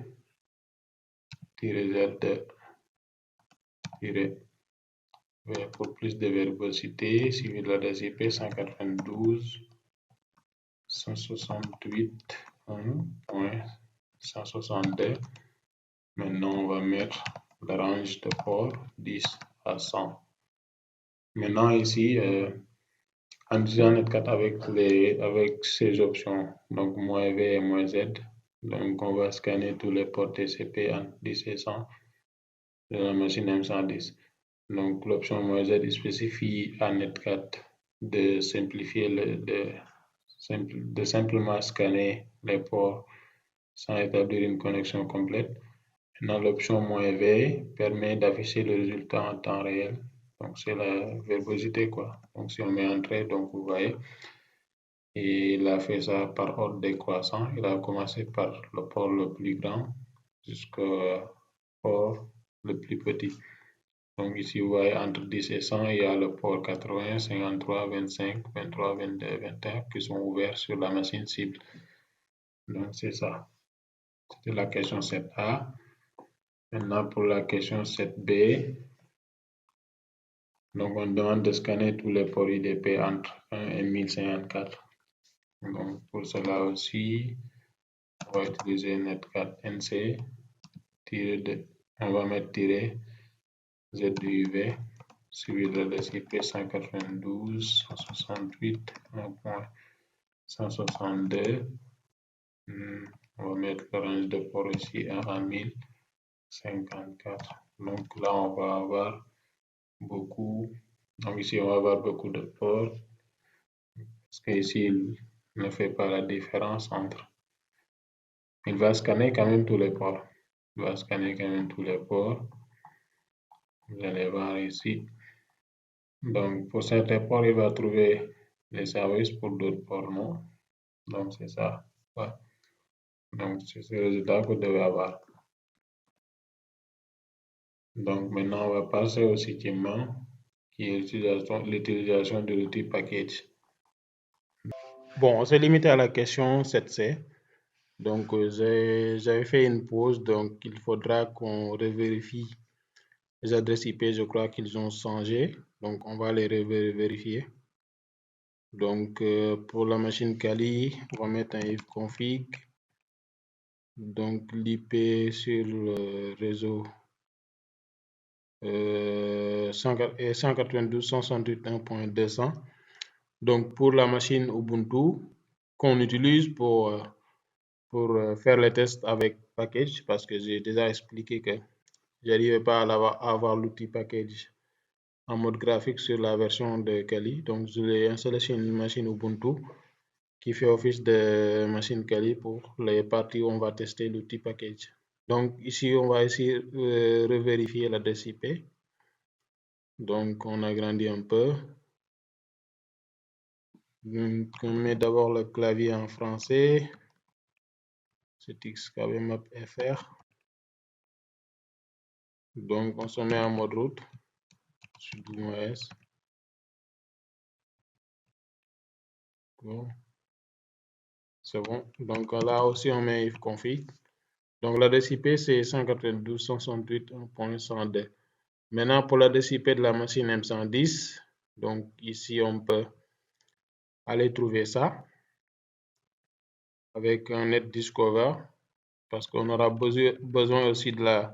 pour plus de verbosité, suivi de l'adresse IP 192.168.162. Maintenant, on va mettre la range de port 10 à 100. Maintenant, ici, en utilisant Netcat avec ces options, donc -V et -Z, donc on va scanner tous les ports TCP entre 10 et 100 de la machine M110. Donc l'option -Z spécifie à Netcat de simplifier de simplement scanner les ports sans établir une connexion complète. Maintenant, l'option -V permet d'afficher le résultat en temps réel. Donc c'est la verbosité quoi. Donc si on met entrée, donc vous voyez, et il a fait ça par ordre décroissant. Il a commencé par le port le plus grand jusqu'au port le plus petit. Donc ici, vous voyez, entre 10 et 100, il y a le port 80, 53, 25, 23, 22, 21 qui sont ouverts sur la machine cible. Donc c'est ça. C'était la question 7A. Maintenant, pour la question 7B, donc on demande de scanner tous les ports IDP entre 1 et 1054. Donc pour cela aussi, on va utiliser Netcat NC, on va mettre ZUV suivi de l'adresse IP 192.168.162. On va mettre le range de port ici à 1054. Donc là, on va avoir beaucoup. Donc ici, on va avoir beaucoup de ports. Parce qu'ici, il ne fait pas la différence entre. Il va scanner quand même tous les ports. Il va scanner quand même tous les ports. Vous allez voir ici. Donc, pour certains ports, il va trouver les services, pour d'autres ports, non. Donc, c'est ça. Ouais. Donc, c'est ce résultat que vous devez avoir. Donc, maintenant, on va passer au 7e, qui est l'utilisation de l'outil package. Bon, on s'est limité à la question 7C. Donc, j'avais fait une pause, donc il faudra qu'on revérifie les adresses IP. Je crois qu'ils ont changé, donc on va les vérifier. Donc, pour la machine Kali, on va mettre un ifconfig. Donc, l'IP sur le réseau 192.168.1.200. Donc, pour la machine Ubuntu qu'on utilise pour faire les tests avec package, parce que j'ai déjà expliqué que je n'arrivais pas à avoir l'outil package en mode graphique sur la version de Kali. Donc, je l'ai installé sur une machine Ubuntu qui fait office de machine Kali pour les parties où on va tester l'outil package. Donc ici, on va essayer de revérifier l'adresse IP. Donc on agrandit un peu. Donc, on met d'abord le clavier en français. C'est xkbmap.fr. Donc on se met en mode route. Sudo s. Bon. C'est bon. Donc là aussi on met ifconfig. Donc l'adresse IP c'est 192.168.100D. Maintenant pour l'adresse IP de la machine M110, donc ici on peut aller trouver ça avec un netdiscover parce qu'on aura besoin aussi de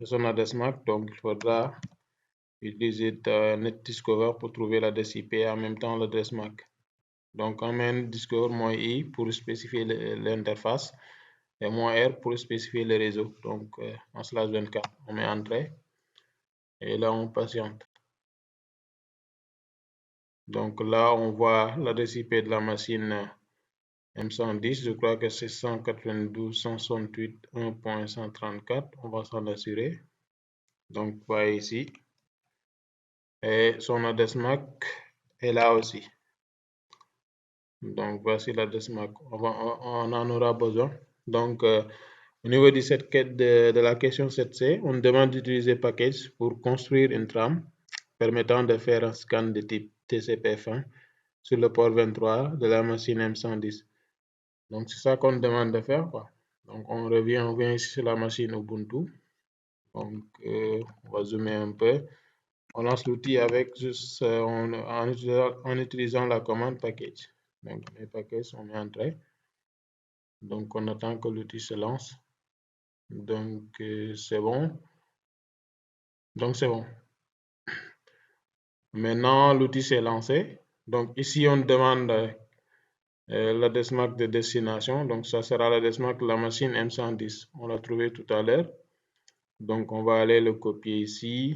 son adresse MAC, donc il faudra utiliser netdiscover pour trouver l'adresse IP et en même temps l'adresse MAC. Donc on met -i pour spécifier l'interface et -r pour spécifier le réseau. Donc en /24, on met entrée et là on patiente. Donc là on voit l'adresse IP de la machine M110, je crois que c'est 192.168.1.134. On va s'en assurer. Donc voyez ici. Et son adresse MAC est là aussi. Donc voici l'adresse MAC. On en aura besoin. Donc au niveau de la question 7C, on demande d'utiliser package pour construire une trame permettant de faire un scan de type TCP/F1 sur le port 23 de la machine M110. Donc c'est ça qu'on demande de faire, quoi. Donc on vient ici sur la machine Ubuntu. Donc on va zoomer un peu. On lance l'outil avec juste en utilisant la commande package. Donc les packages, on met entrée. Donc on attend que l'outil se lance. Donc c'est bon. Donc c'est bon. Maintenant l'outil s'est lancé. Donc ici on demande l'adresse MAC de destination. Donc ça sera l'adresse MAC de la machine M110. On l'a trouvé tout à l'heure. Donc on va aller le copier ici.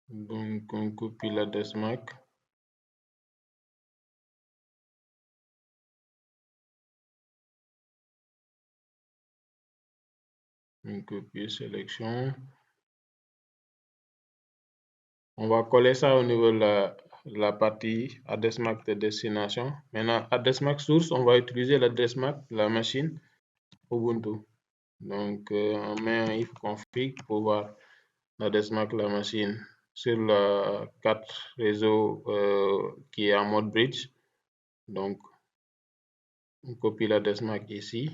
Donc on copie l'adresse MAC. On copie sélection. On va coller ça au niveau de la partie adresse MAC de destination. Maintenant, adresse MAC source, on va utiliser l'adresse MAC de la machine Ubuntu. Donc, on met un ifconfig pour voir l'adresse MAC de la machine sur la carte réseau qui est en mode bridge. Donc, on copie l'adresse MAC ici.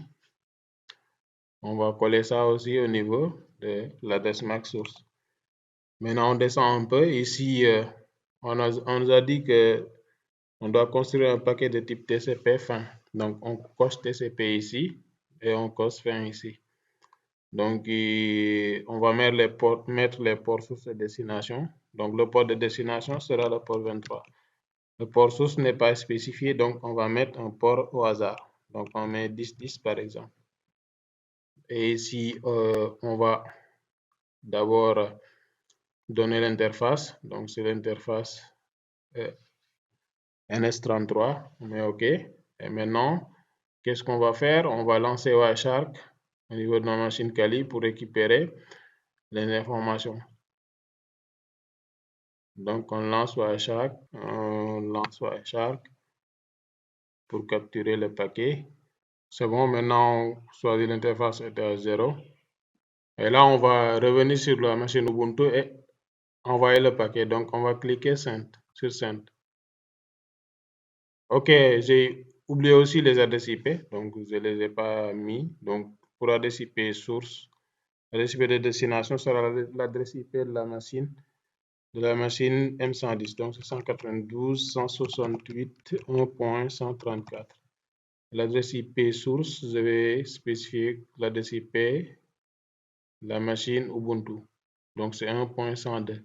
On va coller ça aussi au niveau de l'adresse MAC source. Maintenant, on descend un peu. Ici, on nous a dit que on doit construire un paquet de type TCP fin. Donc, on coche TCP ici et on coche fin ici. Donc, on va mettre les ports source et destination. Donc, le port de destination sera le port 23. Le port source n'est pas spécifié, donc on va mettre un port au hasard. Donc, on met 1010 par exemple. Et ici, on va d'abord donner l'interface. Donc, c'est l'interface NS33. On met OK. Et maintenant, qu'est-ce qu'on va faire? On va lancer Wireshark au niveau de la machine Kali pour récupérer les informations. Donc, on lance Wireshark pour capturer le paquet. C'est bon, maintenant, on choisit l'interface était à 0. Et là, on va revenir sur la machine Ubuntu et envoyer le paquet. Donc, on va cliquer Send sur Send. Ok, j'ai oublié aussi les adresses IP, donc je ne les ai pas mis. Donc, pour l'adresse IP source, l'adresse IP de destination sera l'adresse IP de la machine M110. Donc, c'est 192.168.1.134. L'adresse IP source, je vais spécifier l'adresse IP de la machine Ubuntu. Donc, c'est 1.102.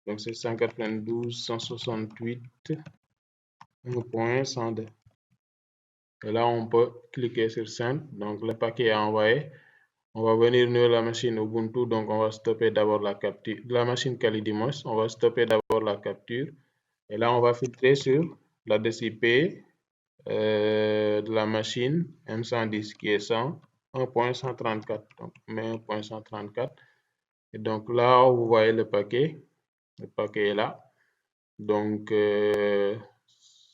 Donc, c'est 192.168.1.102. Et là, on peut cliquer sur Send. Donc, le paquet est envoyé. On va venir sur la machine Ubuntu. Donc, on va stopper d'abord la capture. La machine Kali, on va stopper d'abord la capture. Et là, on va filtrer sur l'adresse IP de la machine M110 qui est 101.134. Donc, on met 1.134. Et donc là, vous voyez le paquet. Le paquet est là. Donc,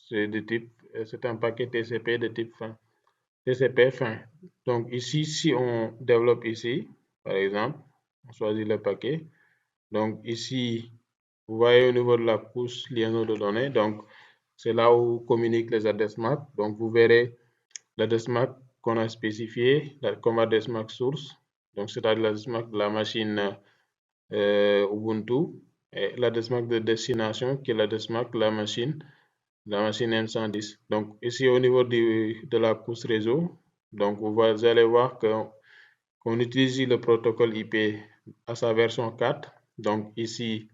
c'est un paquet TCP de type fin. TCP fin. Donc ici, si on développe ici, par exemple, on choisit le paquet. Donc ici, vous voyez au niveau de la couche liaison de données, donc c'est là où communiquent les adresses MAC. Donc vous verrez l'adresse MAC qu'on a spécifié comme adresse MAC source. Donc c'est-à-dire l'adresse MAC de la machine Ubuntu et l'adresse MAC de destination qui est l'adresse MAC de la machine M110. Donc ici au niveau de la couche réseau, donc vous allez voir qu'on utilise le protocole IP à sa version 4. Donc ici,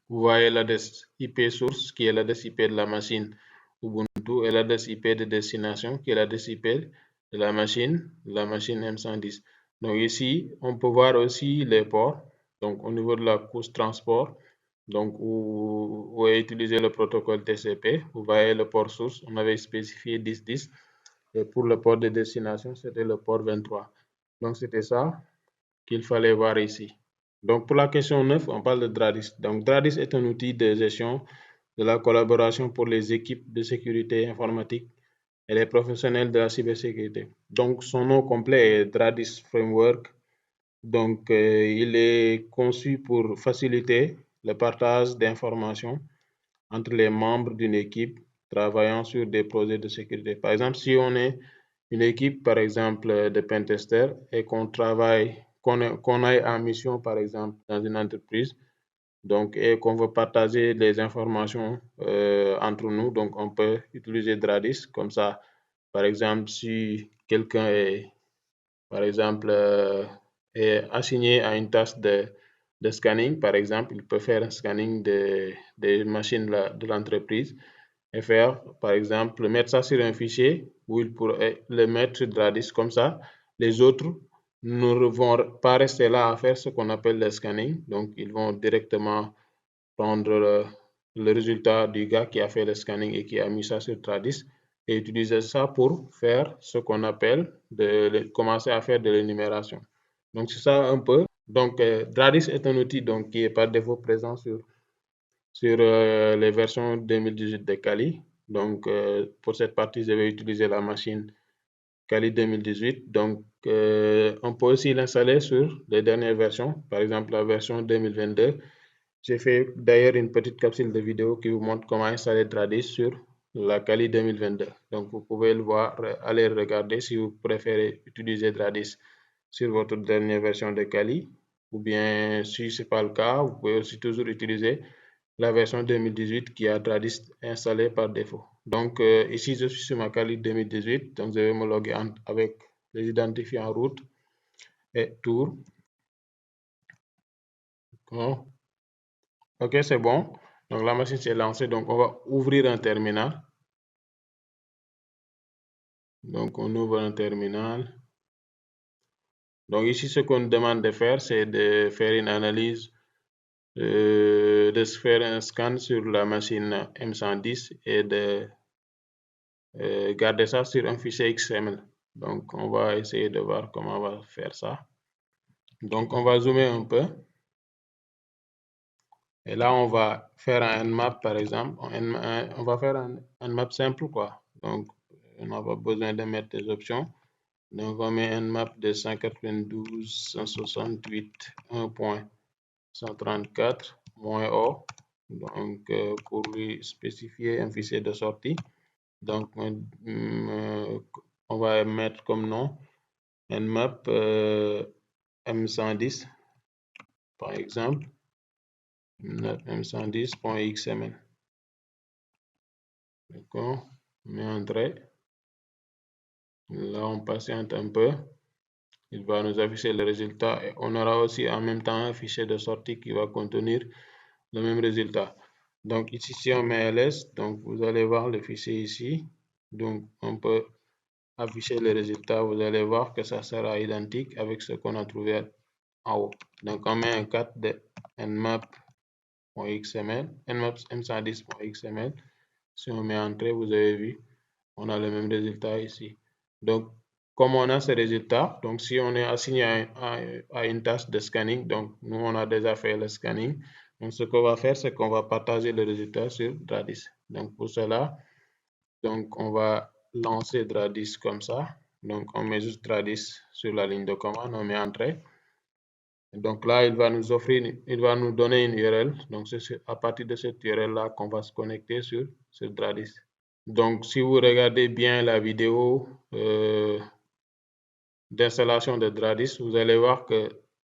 vous voyez l'adresse IP source qui est l'adresse IP de la machine Ubuntu et l'adresse IP de destination qui est l'adresse IP de la machine M110. Donc ici, on peut voir aussi les ports. Donc au niveau de la couche transport, donc où est utilisé le protocole TCP, vous voyez le port source, on avait spécifié 1010 et pour le port de destination, c'était le port 23. Donc c'était ça qu'il fallait voir ici. Donc pour la question 9, on parle de DRADIS. Donc DRADIS est un outil de gestion de la collaboration pour les équipes de sécurité informatique et les professionnels de la cybersécurité. Donc son nom complet est DRADIS Framework. Donc il est conçu pour faciliter le partage d'informations entre les membres d'une équipe travaillant sur des projets de sécurité. Par exemple, si on est une équipe, par exemple, de pentester et qu'on travaille, qu'on aille en mission, par exemple, dans une entreprise, donc, et qu'on veut partager les informations entre nous, donc on peut utiliser DRADIS comme ça. Par exemple, si quelqu'un est, par exemple, est assigné à une tâche de scanning, par exemple, il peut faire un scanning des machines de l'entreprise et faire, par exemple, mettre ça sur un fichier où il pourrait le mettre sur DRADIS comme ça. Les autres ne vont pas rester là à faire ce qu'on appelle le scanning. Donc, ils vont directement prendre le résultat du gars qui a fait le scanning et qui a mis ça sur DRADIS et utiliser ça pour faire ce qu'on appelle commencer à faire de l'énumération. Donc, c'est ça un peu. Donc, DRADIS est un outil donc, qui est par défaut présent sur les versions 2018 de Kali. Donc, pour cette partie, je vais utiliser la machine Kali 2018. Donc, on peut aussi l'installer sur les dernières versions, par exemple la version 2022. J'ai fait d'ailleurs une petite capsule de vidéo qui vous montre comment installer DRADIS sur la Kali 2022. Donc, vous pouvez le voir, aller regarder si vous préférez utiliser DRADIS sur votre dernière version de Kali. Ou bien, si ce n'est pas le cas, vous pouvez aussi toujours utiliser la version 2018 qui a DRADIS installé par défaut. Donc, ici, je suis sur ma Kali 2018. Donc, je vais me loguer avec les identifiants route et tour. Bon. OK, c'est bon. Donc, la machine s'est lancée. Donc, on va ouvrir un terminal. Donc, on ouvre un terminal. Donc, ici, ce qu'on demande de faire, c'est de faire une analyse, de se faire un scan sur la machine M110 et de garder ça sur un fichier XML. Donc, on va essayer de voir comment on va faire ça. Donc, on va zoomer un peu. Et là, on va faire un Nmap, par exemple. On va faire un Nmap simple, quoi. Donc, on n'a pas besoin de mettre des options. Donc, on met un Nmap de 192.168.134-O. Donc, pour lui spécifier un fichier de sortie. Donc, on va mettre comme nom Nmap M110, par exemple. M110.xml. D'accord, on met entrée. Là, on patiente un peu. Il va nous afficher le résultat et on aura aussi en même temps un fichier de sortie qui va contenir le même résultat. Donc ici, si on met ls, donc vous allez voir le fichier ici. Donc on peut afficher le résultat. Vous allez voir que ça sera identique avec ce qu'on a trouvé en haut. Donc on met un 4 de nmap nmaps.xml, nmaps m110.xml. Si on met entrée, vous avez vu, on a le même résultat ici. Donc, comme on a ce résultat, donc si on est assigné à une tâche de scanning, donc nous on a déjà fait le scanning, donc ce qu'on va faire, c'est qu'on va partager le résultat sur Dradis. Donc pour cela, donc on va lancer Dradis comme ça. Donc on met juste Dradis sur la ligne de commande, on met entrée. Donc là, il va nous offrir, il va nous donner une URL. Donc c'est à partir de cette URL là qu'on va se connecter sur Dradis. Donc si vous regardez bien la vidéo d'installation de Dradis, vous allez voir que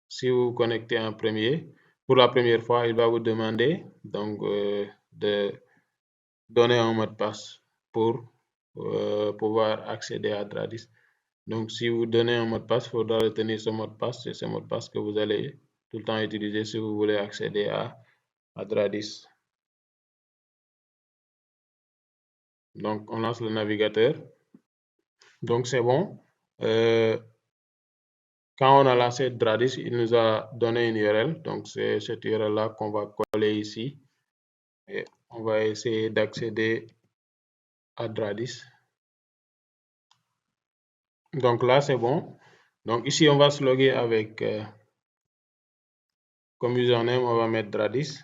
si vous vous connectez en premier, pour la première fois, il va vous demander donc de donner un mot de passe pour pouvoir accéder à Dradis. Donc si vous donnez un mot de passe, il faudra retenir ce mot de passe. C'est ce mot de passe que vous allez tout le temps utiliser si vous voulez accéder à Dradis. Donc on lance le navigateur. Donc c'est bon. Quand on a lancé Dradis, il nous a donné une URL. Donc c'est cette URL là qu'on va coller ici. Et on va essayer d'accéder à Dradis. Donc là, c'est bon. Donc ici, on va se loguer avec, comme username, on va mettre Dradis.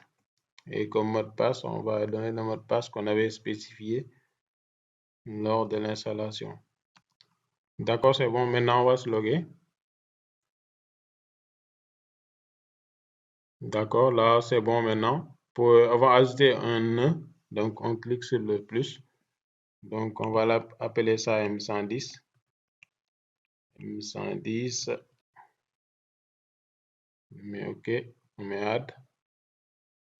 Et comme mot de passe, on va donner le mot de passe qu'on avait spécifié lors de l'installation. D'accord, c'est bon. Maintenant, on va se loguer. D'accord, là, c'est bon maintenant. On va ajouter un nœud. Donc, on clique sur le plus. Donc, on va appeler ça M110. M110. On met OK. On met Add.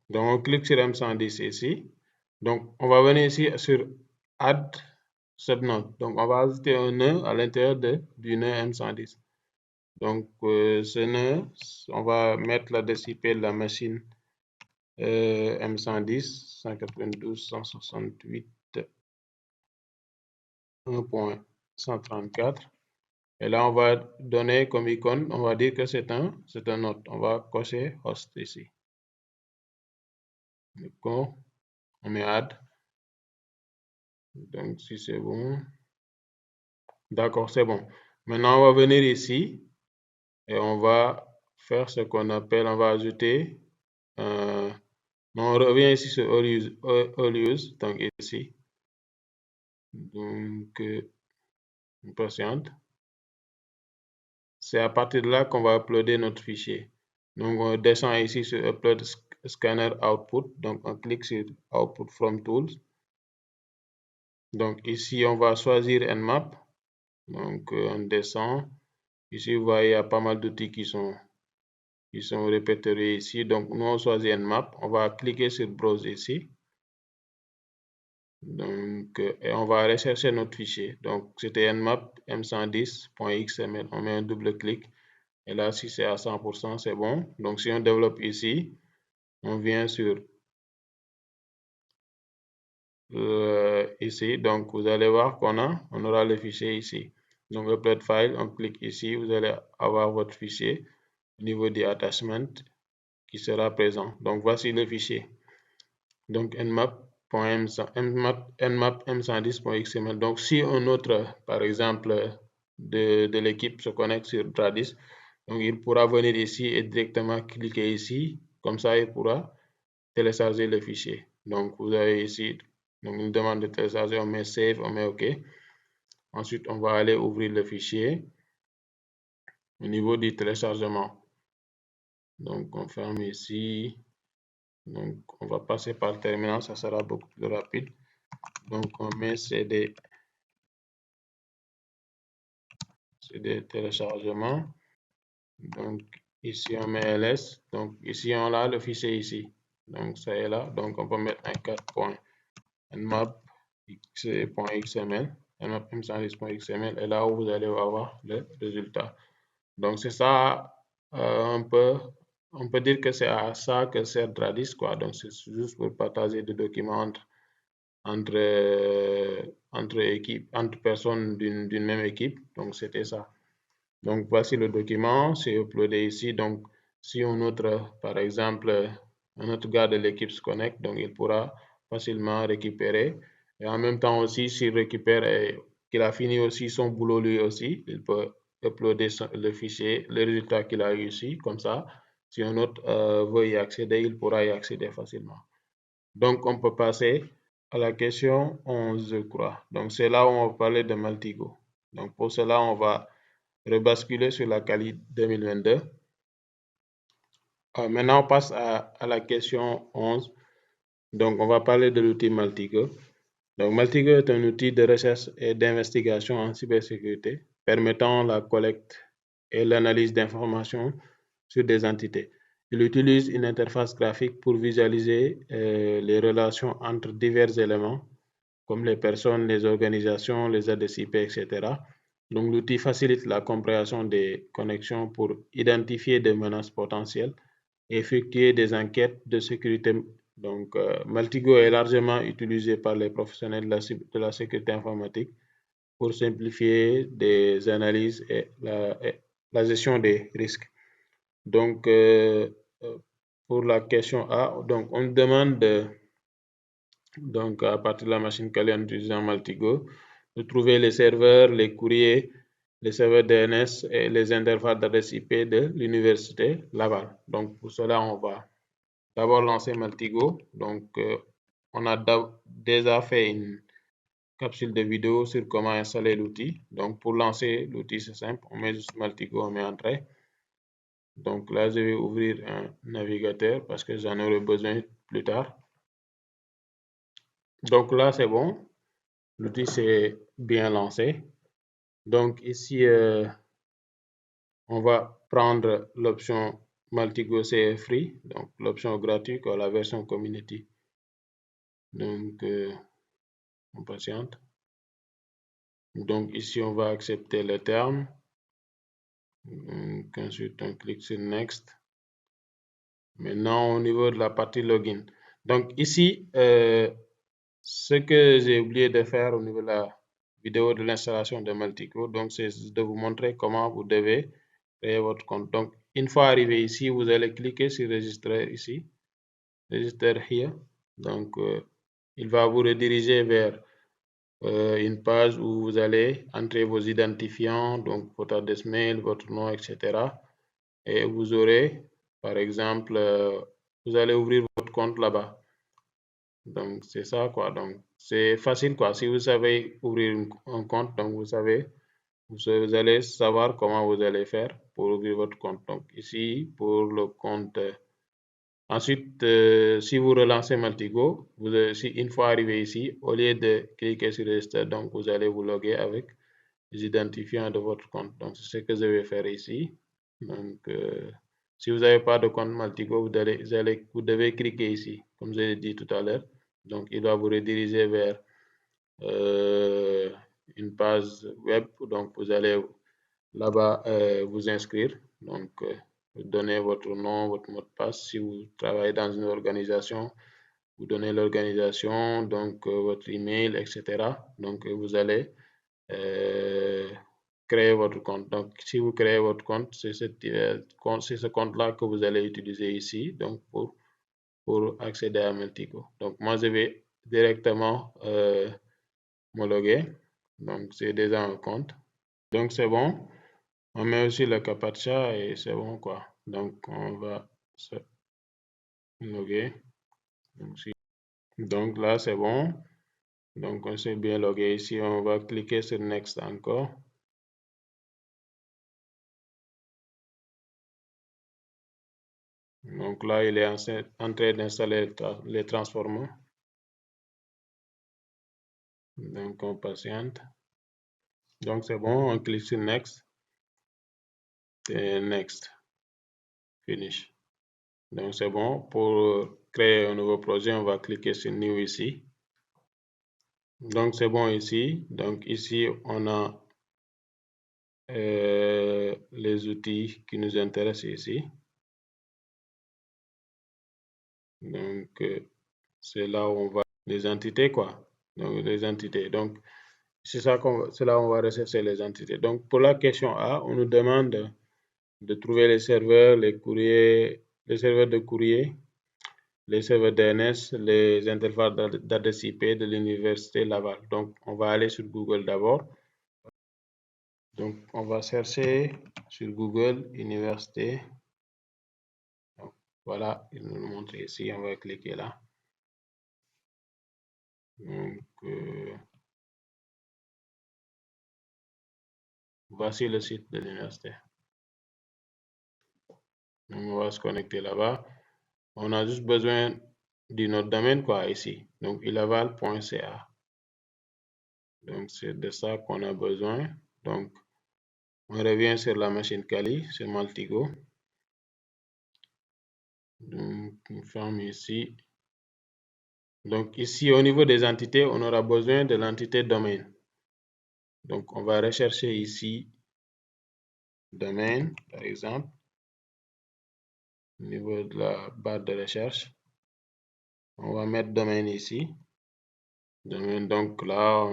Donc, on clique sur M110 ici. Donc, on va venir ici sur Add Subnode. Donc, on va ajouter un nœud à l'intérieur du nœud M110. Donc, ce nœud, on va mettre l'adresse IP de la machine M110, 192.168.1.134. Et là, on va donner comme icône, on va dire que c'est un autre. On va cocher host ici. D'accord. On met add. Donc, si c'est bon. D'accord, c'est bon. Maintenant, on va venir ici et on va faire ce qu'on appelle, on va ajouter, on revient ici sur all use, donc ici. Donc, on patiente. C'est à partir de là qu'on va uploader notre fichier. Donc, on descend ici sur upload scanner output. Donc, on clique sur output from tools. Donc, ici, on va choisir Nmap. Donc, on descend. Ici, vous voyez, il y a pas mal d'outils qui sont répertoriés ici. Donc, nous, on choisit Nmap. On va cliquer sur Browse ici. Donc, et on va rechercher notre fichier. Donc, c'était Nmap m110.xml. On met un double clic. Et là, si c'est à 100%, c'est bon. Donc, si on développe ici, on vient sur ici. Donc, vous allez voir qu'on aura le fichier ici. Donc, upload file, on clique ici. Vous allez avoir votre fichier au niveau des attachments qui sera présent. Donc, voici le fichier. Donc, nmap m110.xml. Donc, si un autre, par exemple, de l'équipe se connecte sur Dradis, donc il pourra venir ici et directement cliquer ici. Comme ça, il pourra télécharger le fichier. Donc, vous avez ici donc une demande de télécharger, on met Save, on met OK. Ensuite, on va aller ouvrir le fichier au niveau du téléchargement. Donc, on ferme ici. Donc, on va passer par le terminal, ça sera beaucoup plus rapide. Donc, on met CD téléchargement. Donc, ici, on met ls. Donc, ici, on a le fichier ici. Donc, ça est là. Donc, on peut mettre un 4.nmap.xml. nmap.xml est là où vous allez avoir le résultat. Donc, c'est ça, on peut dire que c'est à ça que sert Dradis, quoi. Donc, c'est juste pour partager des documents entre personnes d'une même équipe. Donc, c'était ça. Donc, voici le document, c'est uploadé ici. Donc, si un autre, par exemple, un autre gars de l'équipe se connecte, donc il pourra facilement récupérer. Et en même temps aussi, s'il récupère et qu'il a fini aussi son boulot lui aussi, il peut uploader le fichier, le résultat qu'il a eu ici, comme ça, si un autre veut y accéder, il pourra y accéder facilement. Donc, on peut passer à la question 11, je crois. Donc, c'est là où on va parler de Maltigo. Donc, pour cela, on va rebasculer sur la Kali 2022. Maintenant, on passe à la question 11. Donc, on va parler de l'outil Maltigo. Donc, Maltigo est un outil de recherche et d'investigation en cybersécurité permettant la collecte et l'analyse d'informations sur des entités. Il utilise une interface graphique pour visualiser les relations entre divers éléments comme les personnes, les organisations, les adresses IP, etc. Donc, l'outil facilite la compréhension des connexions pour identifier des menaces potentielles et effectuer des enquêtes de sécurité. Donc, Maltigo est largement utilisé par les professionnels de la sécurité informatique pour simplifier des analyses et la gestion des risques. Donc, pour la question A, donc on demande donc à partir de la machine Kali en utilisant Maltigo de trouver les serveurs, les courriers, les serveurs DNS et les interfaces d'adresse IP de l'université Laval. Donc, pour cela, on va d'abord lancer Maltigo. Donc, on a déjà fait une capsule de vidéo sur comment installer l'outil. Donc, pour lancer l'outil, c'est simple. On met juste Maltigo, on met entrée. Donc là, je vais ouvrir un navigateur parce que j'en aurai besoin plus tard. Donc là, c'est bon. L'outil s'est bien lancé. Donc ici, on va prendre l'option Maltigo CE Free, donc l'option gratuite ou la version Community. Donc, on patiente. Donc ici, on va accepter le terme. Donc, ensuite, on clique sur Next. Maintenant, au niveau de la partie Login. Donc ici, ce que j'ai oublié de faire au niveau de la vidéo de l'installation de Maltigo, donc c'est de vous montrer comment vous devez créer votre compte. Donc, une fois arrivé ici, vous allez cliquer sur Register ici, Register here. Donc, il va vous rediriger vers une page où vous allez entrer vos identifiants, donc votre adresse mail, votre nom, etc. Et vous aurez, par exemple, vous allez ouvrir votre compte là-bas. Donc, c'est ça, quoi. Donc, c'est facile, quoi. Si vous savez ouvrir un compte, donc vous savez, vous allez savoir comment vous allez faire pour ouvrir votre compte. Donc, ici, pour le compte. Ensuite, si vous relancez Maltigo, si une fois arrivé ici, au lieu de cliquer sur Register, donc vous allez vous loguer avec les identifiants de votre compte. Donc, c'est ce que je vais faire ici. Donc, si vous n'avez pas de compte Maltigo, vous devez cliquer ici, comme je l'ai dit tout à l'heure. Donc, il va vous rediriger vers une page web. Donc, vous allez là-bas vous inscrire. Donc, donnez votre nom, votre mot de passe. Si vous travaillez dans une organisation, vous donnez l'organisation, donc votre email, etc. Donc, vous allez créer votre compte. Donc, si vous créez votre compte, c'est ce compte-là que vous allez utiliser ici, donc pour accéder à Maltigo. Donc, moi, je vais directement me loguer. Donc, c'est déjà un compte. Donc, c'est bon. On met aussi le CAPTCHA et c'est bon, quoi. Donc, on va se loguer. Donc, là, c'est bon. Donc, on s'est bien logué ici. On va cliquer sur Next encore. Donc là, il est en train d'installer les transformants. Donc, on patiente. Donc, c'est bon. On clique sur Next. Et Next. Finish. Donc, c'est bon. Pour créer un nouveau projet, on va cliquer sur New ici. Donc, c'est bon ici. Donc, ici, on a les outils qui nous intéressent ici. Donc, c'est là où on va les entités, quoi. Donc, les entités. Donc, c'est là où on va rechercher les entités. Donc, pour la question A, on nous demande de trouver les serveurs, les courriers, les serveurs de courrier les serveurs DNS, les intervalles d'adresse IP de l'université Laval. Donc, on va aller sur Google d'abord. Donc, on va chercher sur Google Université. Donc, voilà, il nous montre ici, on va cliquer là. Donc, voici le site de l'université. Donc, on va se connecter là-bas. On a juste besoin de notre domaine, quoi, ici. Donc, ilaval.ca. Donc, c'est de ça qu'on a besoin. Donc, on revient sur la machine Kali, sur Maltigo. Donc, on ferme ici. Donc, ici, au niveau des entités, on aura besoin de l'entité domaine. Donc, on va rechercher ici domaine, par exemple, au niveau de la barre de recherche. On va mettre domaine ici. Domaine, donc là,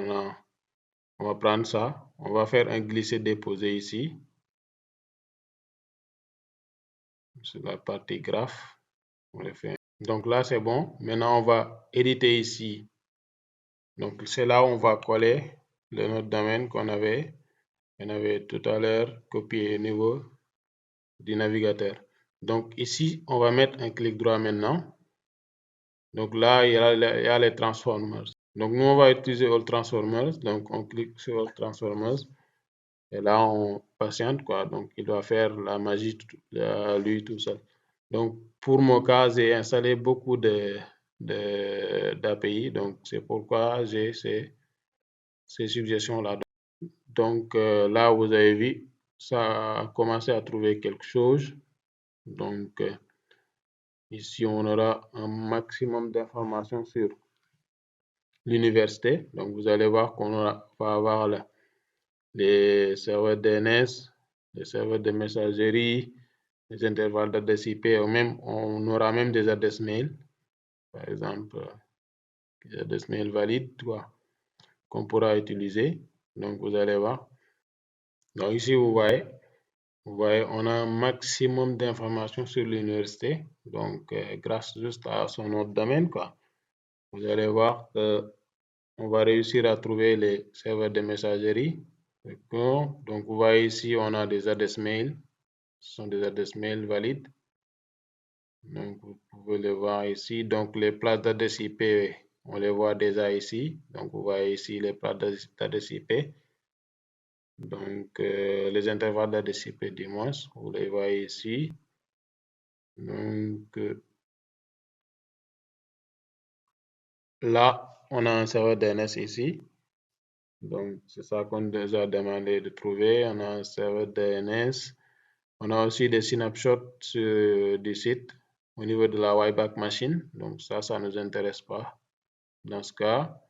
on va prendre ça. On va faire un glisser-déposer ici. Sur la partie graphe. Donc là, c'est bon. Maintenant, on va éditer ici. Donc, c'est là où on va coller le nom de domaine qu'on avait tout à l'heure copié au niveau du navigateur. Donc, ici, on va mettre un clic droit maintenant. Donc là, il y a les transformers. Donc, nous, on va utiliser All Transformers. Donc, on clique sur All Transformers. Et là, on patiente, quoi. Donc, il doit faire la magie lui tout seul. Donc, pour mon cas, j'ai installé beaucoup d'API. Donc, c'est pourquoi j'ai ces suggestions-là. Donc, là, vous avez vu, ça a commencé à trouver quelque chose. Donc, ici, on aura un maximum d'informations sur l'université. Donc, vous allez voir qu'on va avoir là les serveurs DNS, les serveurs de messagerie, les intervalles d'adresse IP, ou même, on aura même des adresses mail, par exemple, des adresses mail valides, qu'on pourra utiliser. Donc, vous allez voir. Donc, ici, vous voyez, on a un maximum d'informations sur l'université. Donc, grâce juste à son autre domaine, quoi. Vous allez voir que on va réussir à trouver les serveurs de messagerie. Donc, vous voyez ici, on a des adresses mail. Ce sont des adresses mail valides. Donc, vous pouvez le voir ici. Donc, les places d'adresse IP, on les voit déjà ici. Donc, vous voyez ici les places d'adresse IP. Donc, les intervalles d'adresse IP du moins, vous les voyez ici. Donc, là, on a un serveur DNS ici. Donc, c'est ça qu'on nous a demandé de trouver. On a un serveur DNS. On a aussi des snapshots du site au niveau de la Wayback Machine. Donc, ça ne nous intéresse pas dans ce cas.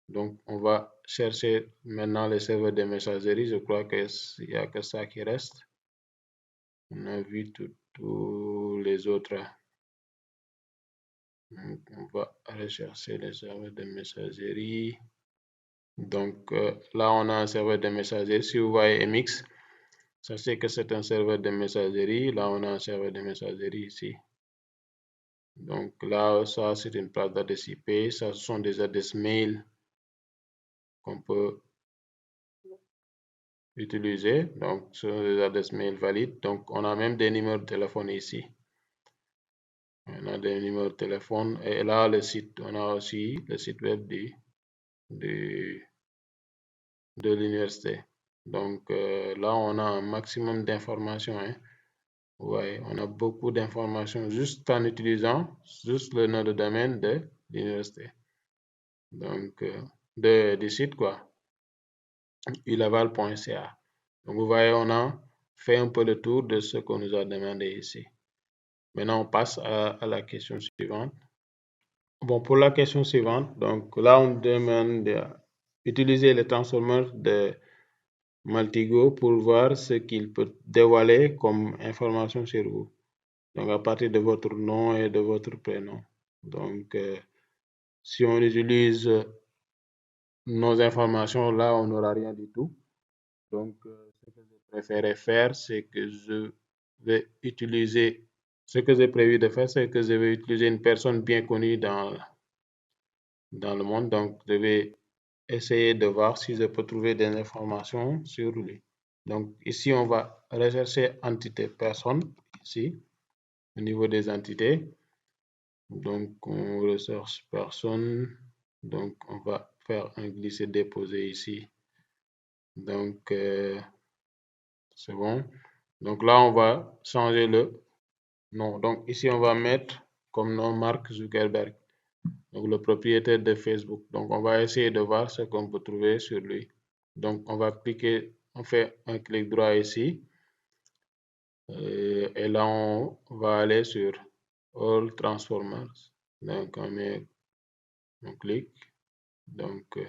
Donc, on va chercher maintenant les serveurs de messagerie. Je crois qu'il n'y a que ça qui reste. On a vu tous les autres. Donc, on va rechercher les serveurs de messagerie. Donc, là, on a un serveur de messagerie. Si vous voyez MX, sachez que c'est un serveur de messagerie. Là, on a un serveur de messagerie ici. Donc là, ça, c'est une place d'adresse IP. Ça, ce sont des adresses mail qu'on peut utiliser. Donc, ce sont des adresses mail valides. Donc, on a même des numéros de téléphone ici. On a des numéros de téléphone. Et là, le site, on a aussi le site web de l'université. Donc, là, on a un maximum d'informations. Hein. Ouais, on a beaucoup d'informations juste en utilisant juste le nom de domaine de l'université. Donc, du site, quoi. ilaval.ca. Donc, vous voyez, on a fait un peu le tour de ce qu'on nous a demandé ici. Maintenant, on passe à la question suivante. Bon, pour la question suivante, donc là, on demande d'utiliser les transformers de Maltigo pour voir ce qu'il peut dévoiler comme information sur vous. Donc, à partir de votre nom et de votre prénom. Donc, si on utilise nos informations, là, on n'aura rien du tout. Donc, ce que je préférais faire, c'est que je vais utiliser ce que j'ai prévu de faire, c'est que je vais utiliser une personne bien connue dans le monde. Donc, je vais essayer de voir si je peux trouver des informations sur lui. Donc, ici, on va rechercher entité personne, ici, au niveau des entités. Donc, on recherche personne. Donc, on va faire un glisser-déposer ici. Donc, c'est bon. Donc là, on va changer le nom. Donc, ici, on va mettre comme nom Mark Zuckerberg, donc le propriétaire de Facebook. Donc, on va essayer de voir ce qu'on peut trouver sur lui. Donc, on va cliquer, on fait un clic droit ici. Et là, on va aller sur All Transformers. Donc, on clique. Donc,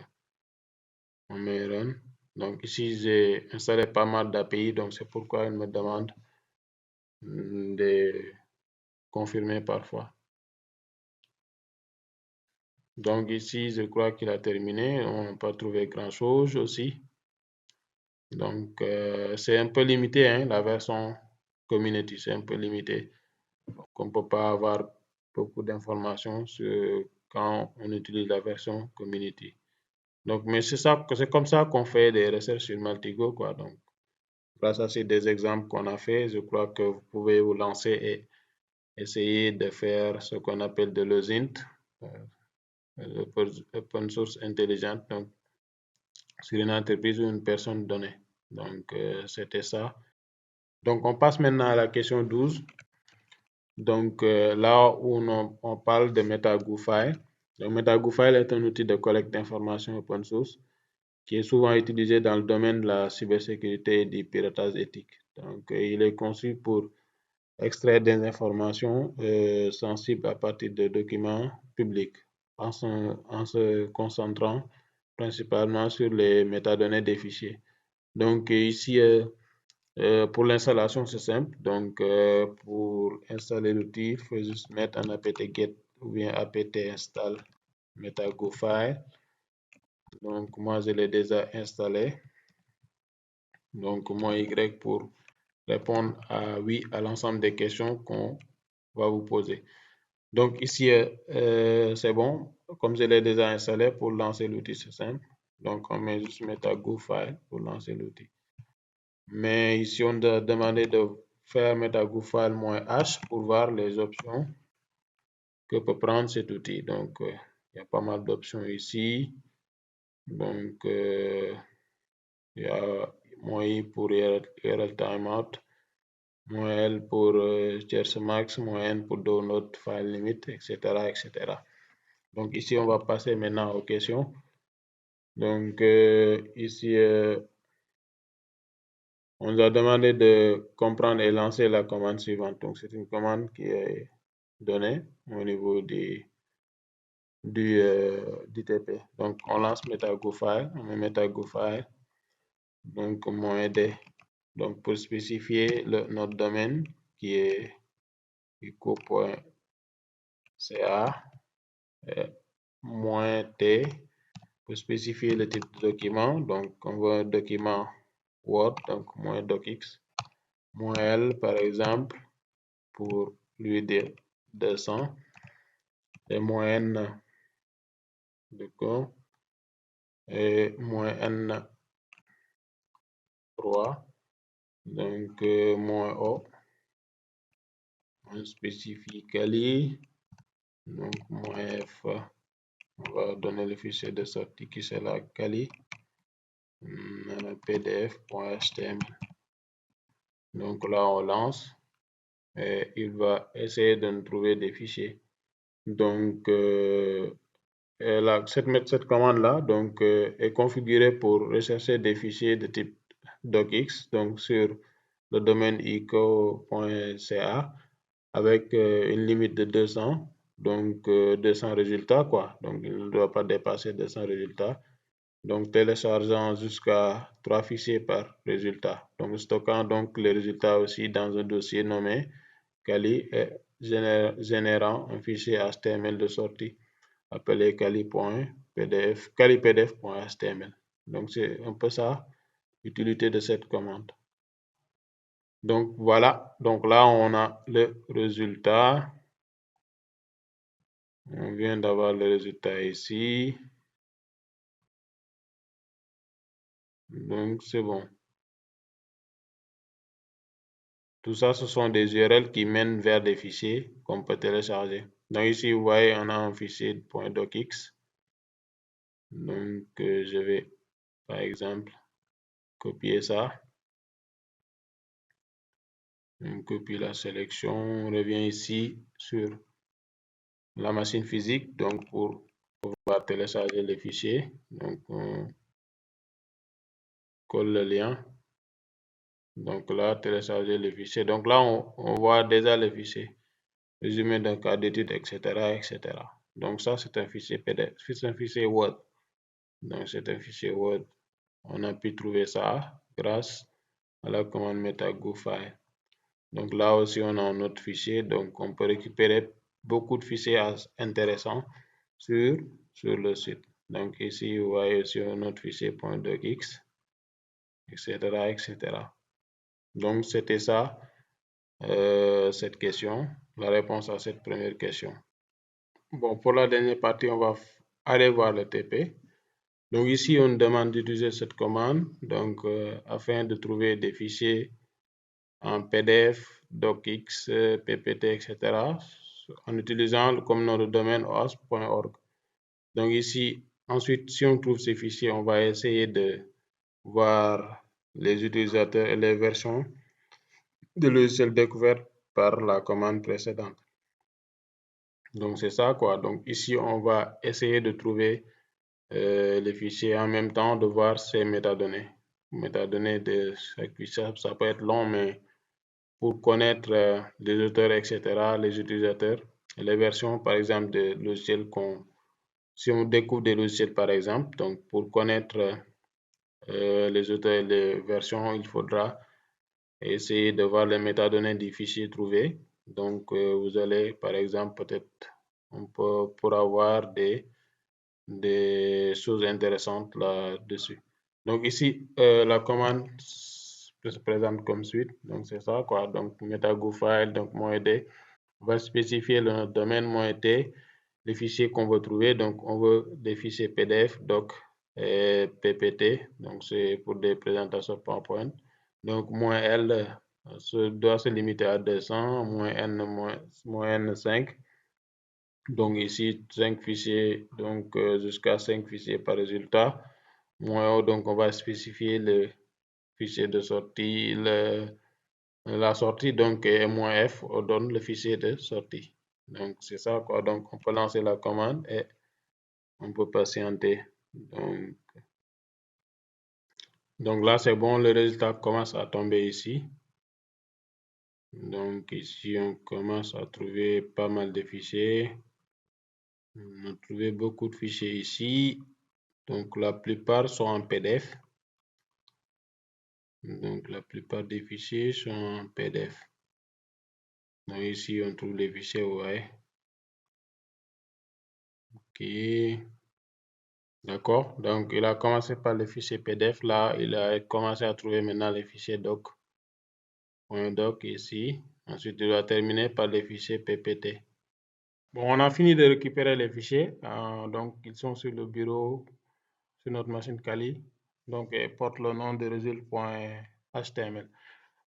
on met Run. Donc, ici, j'ai installé pas mal d'API. Donc, c'est pourquoi il me demande de confirmer parfois. Donc, ici, je crois qu'il a terminé. On n'a pas trouvé grand-chose aussi. Donc, c'est un peu limité, hein, la version community, c'est un peu limité. Donc, on ne peut pas avoir beaucoup d'informations quand on utilise la version community. Donc, mais c'est comme ça qu'on fait des recherches sur Maltigo, quoi. Donc, grâce à ces des exemples qu'on a fait, je crois que vous pouvez vous lancer et essayer de faire ce qu'on appelle de l'OSINT, open source intelligente, donc sur une entreprise ou une personne donnée. Donc, c'était ça. Donc, on passe maintenant à la question 12. Donc, là où on parle de MetaGoofile. Donc, MetaGoofile est un outil de collecte d'informations open source qui est souvent utilisé dans le domaine de la cybersécurité et du piratage éthique. Donc, il est conçu pour extraire des informations sensibles à partir de documents publics en se concentrant principalement sur les métadonnées des fichiers. Donc, ici, pour l'installation, c'est simple. Donc, pour installer l'outil, il faut juste mettre un apt-get ou bien apt-install MetaGoofile. Donc, moi, je l'ai déjà installé. Donc, moi, Y pour répondre à oui à l'ensemble des questions qu'on va vous poser. Donc, ici, c'est bon. Comme je l'ai déjà installé, pour lancer l'outil, c'est simple. Donc, on met juste MetaGoofile pour lancer l'outil. Mais ici, on doit demander de faire MetaGoofile-h pour voir les options que peut prendre cet outil. Donc, il y a pas mal d'options ici. Donc, il y a -i pour URL timeout, -l pour max, -n pour download file limit, etc., etc. Donc, ici, on va passer maintenant aux questions. Donc, ici, on nous a demandé de comprendre et lancer la commande suivante. Donc, c'est une commande qui est donnée au niveau du TP. Donc, on lance MetaGoofile, on met MetaGoofile, donc -d. Donc, pour spécifier notre domaine qui est ico.ca, -t pour spécifier le type de document. Donc, on veut un document Word, donc -docx, -l par exemple, pour lui dire 200, et -n d'accord, et -n3, donc -o, on spécifie Kali, donc -f, on va donner le fichier de sortie qui sera Kali, pdf.html. Donc là, on lance et il va essayer de nous trouver des fichiers. Donc, cette commande-là est configurée pour rechercher des fichiers de type docx, donc sur le domaine ico.ca avec une limite de 200, donc 200 résultats, quoi. Donc, il ne doit pas dépasser 200 résultats. Donc, téléchargeant jusqu'à 3 fichiers par résultat. Donc, stockant donc les résultats aussi dans un dossier nommé Kali et générant un fichier HTML de sortie appelé kali.pdf.html. Donc, c'est un peu ça l'utilité de cette commande. Donc voilà, donc là on a le résultat. On vient d'avoir le résultat ici. Donc c'est bon. Tout ça, ce sont des URL qui mènent vers des fichiers qu'on peut télécharger. Donc ici, vous voyez, on a un fichier .docx. Donc je vais, par exemple, copier ça. On copie la sélection, on revient ici sur la machine physique, donc pour pouvoir télécharger les fichiers. Donc on colle le lien. Donc là, télécharger les fichiers. Donc là, on voit déjà les fichiers. Résumé d'un cas d'étude, etc., etc. Donc ça, c'est un fichier PDF, c'est un fichier Word. Donc c'est un fichier Word. On a pu trouver ça grâce à la commande meta-go-file. Donc là aussi, on a un autre fichier. Donc on peut récupérer beaucoup de fichiers intéressants sur le site. Donc ici, vous voyez aussi un autre fichier .docx, etc., etc. Donc c'était ça, cette question, la réponse à cette première question. Bon, pour la dernière partie, on va aller voir le TP. Donc ici, on demande d'utiliser cette commande donc, afin de trouver des fichiers en PDF, docx, ppt, etc. en utilisant comme nom de domaine OASP.org. Donc ici, ensuite, si on trouve ces fichiers, on va essayer de voir les utilisateurs et les versions de logiciels découvertes par la commande précédente. Donc c'est ça quoi. Donc ici, on va essayer de trouver les fichiers en même temps de voir ces métadonnées. Métadonnées de chaque fichier, ça peut être long, mais pour connaître les auteurs, etc., les utilisateurs, les versions, par exemple, des logiciels si on découvre des logiciels, par exemple, donc pour connaître les auteurs et les versions, il faudra essayer de voir les métadonnées des fichiers trouvés. Donc, vous allez, par exemple, peut-être, on peut, pour avoir des choses intéressantes là-dessus. Donc ici, la commande se présente comme suite. Donc c'est ça quoi. Donc meta-go-file, donc .ed, on va spécifier le domaine .ed, les fichiers qu'on veut trouver. Donc on veut des fichiers PDF, doc et ppt. Donc c'est pour des présentations PowerPoint. Donc -l doit se limiter à 200, -n 5. Donc ici, 5 fichiers, donc jusqu'à 5 fichiers par résultat. -o, donc on va spécifier le fichier de sortie, la sortie, donc -f, on donne le fichier de sortie. Donc c'est ça quoi. Donc on peut lancer la commande et on peut patienter. Donc là c'est bon, le résultat commence à tomber ici. Donc ici on commence à trouver pas mal de fichiers. On a trouvé beaucoup de fichiers ici. Donc la plupart sont en PDF. Donc la plupart des fichiers sont en PDF. Donc ici on trouve les fichiers, ouais. Ok. D'accord. Donc il a commencé par les fichiers PDF. Là, il a commencé à trouver maintenant les fichiers doc. .doc ici. Ensuite, il va terminer par les fichiers PPT. Bon, on a fini de récupérer les fichiers. Donc ils sont sur le bureau, sur notre machine Kali. Donc ils portent le nom de result.html.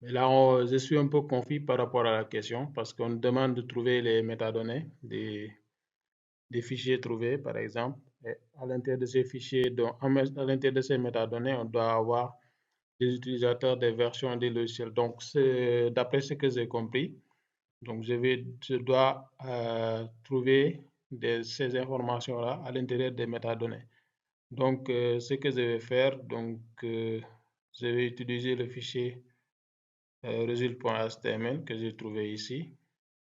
Mais là, je suis un peu confus par rapport à la question parce qu'on demande de trouver les métadonnées des fichiers trouvés, par exemple. Et à l'intérieur de ces fichiers, donc, à l'intérieur de ces métadonnées, on doit avoir des utilisateurs des versions des logiciels. Donc, d'après ce que j'ai compris, donc je dois trouver ces informations-là à l'intérieur des métadonnées. Donc, ce que je vais faire, donc, je vais utiliser le fichier result.html que j'ai trouvé ici.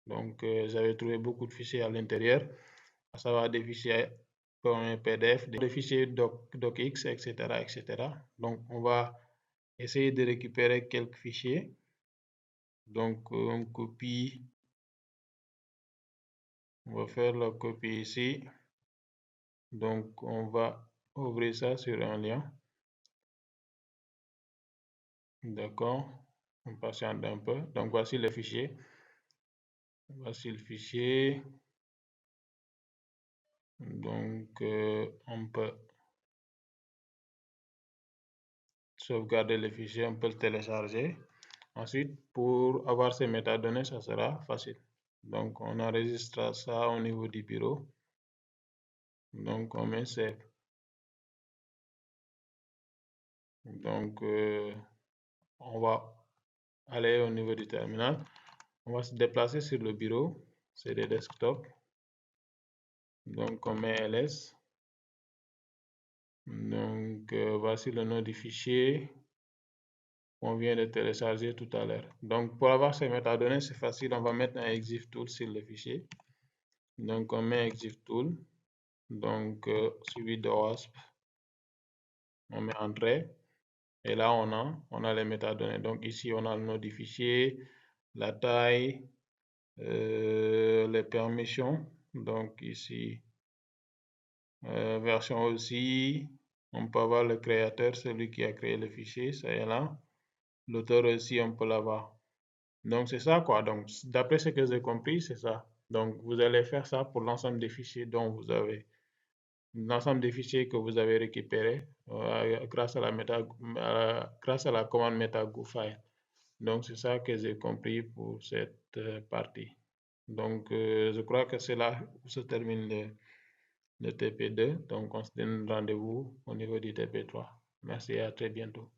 Donc, j'avais trouvé beaucoup de fichiers à l'intérieur, à savoir des fichiers PDF, des fichiers docx, etc., etc. Donc, on va essayer de récupérer quelques fichiers. Donc, on copie, on va faire la copie ici. Donc, on va ouvrir ça sur un lien. D'accord. On patiente un peu. Donc, voici le fichier. Voici le fichier. Donc, on peut sauvegarder le fichier, on peut le télécharger. Ensuite, pour avoir ces métadonnées, ça sera facile. Donc, on enregistre ça au niveau du bureau. Donc, on met save. Donc, on va aller au niveau du terminal. On va se déplacer sur le bureau. C'est des desktops. Donc, on met ls. Donc, voici le nom du fichier qu'on vient de télécharger tout à l'heure. Donc, pour avoir ces métadonnées, c'est facile. On va mettre un exif tool sur le fichier. Donc, on met exif tool. Donc, suivi de OWASP. On met entrée. Et là, on a les métadonnées. Donc, ici, on a le nom du fichier, la taille, les permissions. Donc, ici, version aussi. On peut avoir le créateur, celui qui a créé le fichier, ça est là. L'auteur aussi, on peut l'avoir. Donc, c'est ça, quoi. Donc, d'après ce que j'ai compris, c'est ça. Donc, vous allez faire ça pour l'ensemble des fichiers dont vous avez, l'ensemble des fichiers que vous avez récupérés grâce à la commande meta-go-file. Donc, c'est ça que j'ai compris pour cette partie. Donc, je crois que c'est là où se termine le TP2. Donc, on se donne rendez-vous au niveau du TP3. Merci et à très bientôt.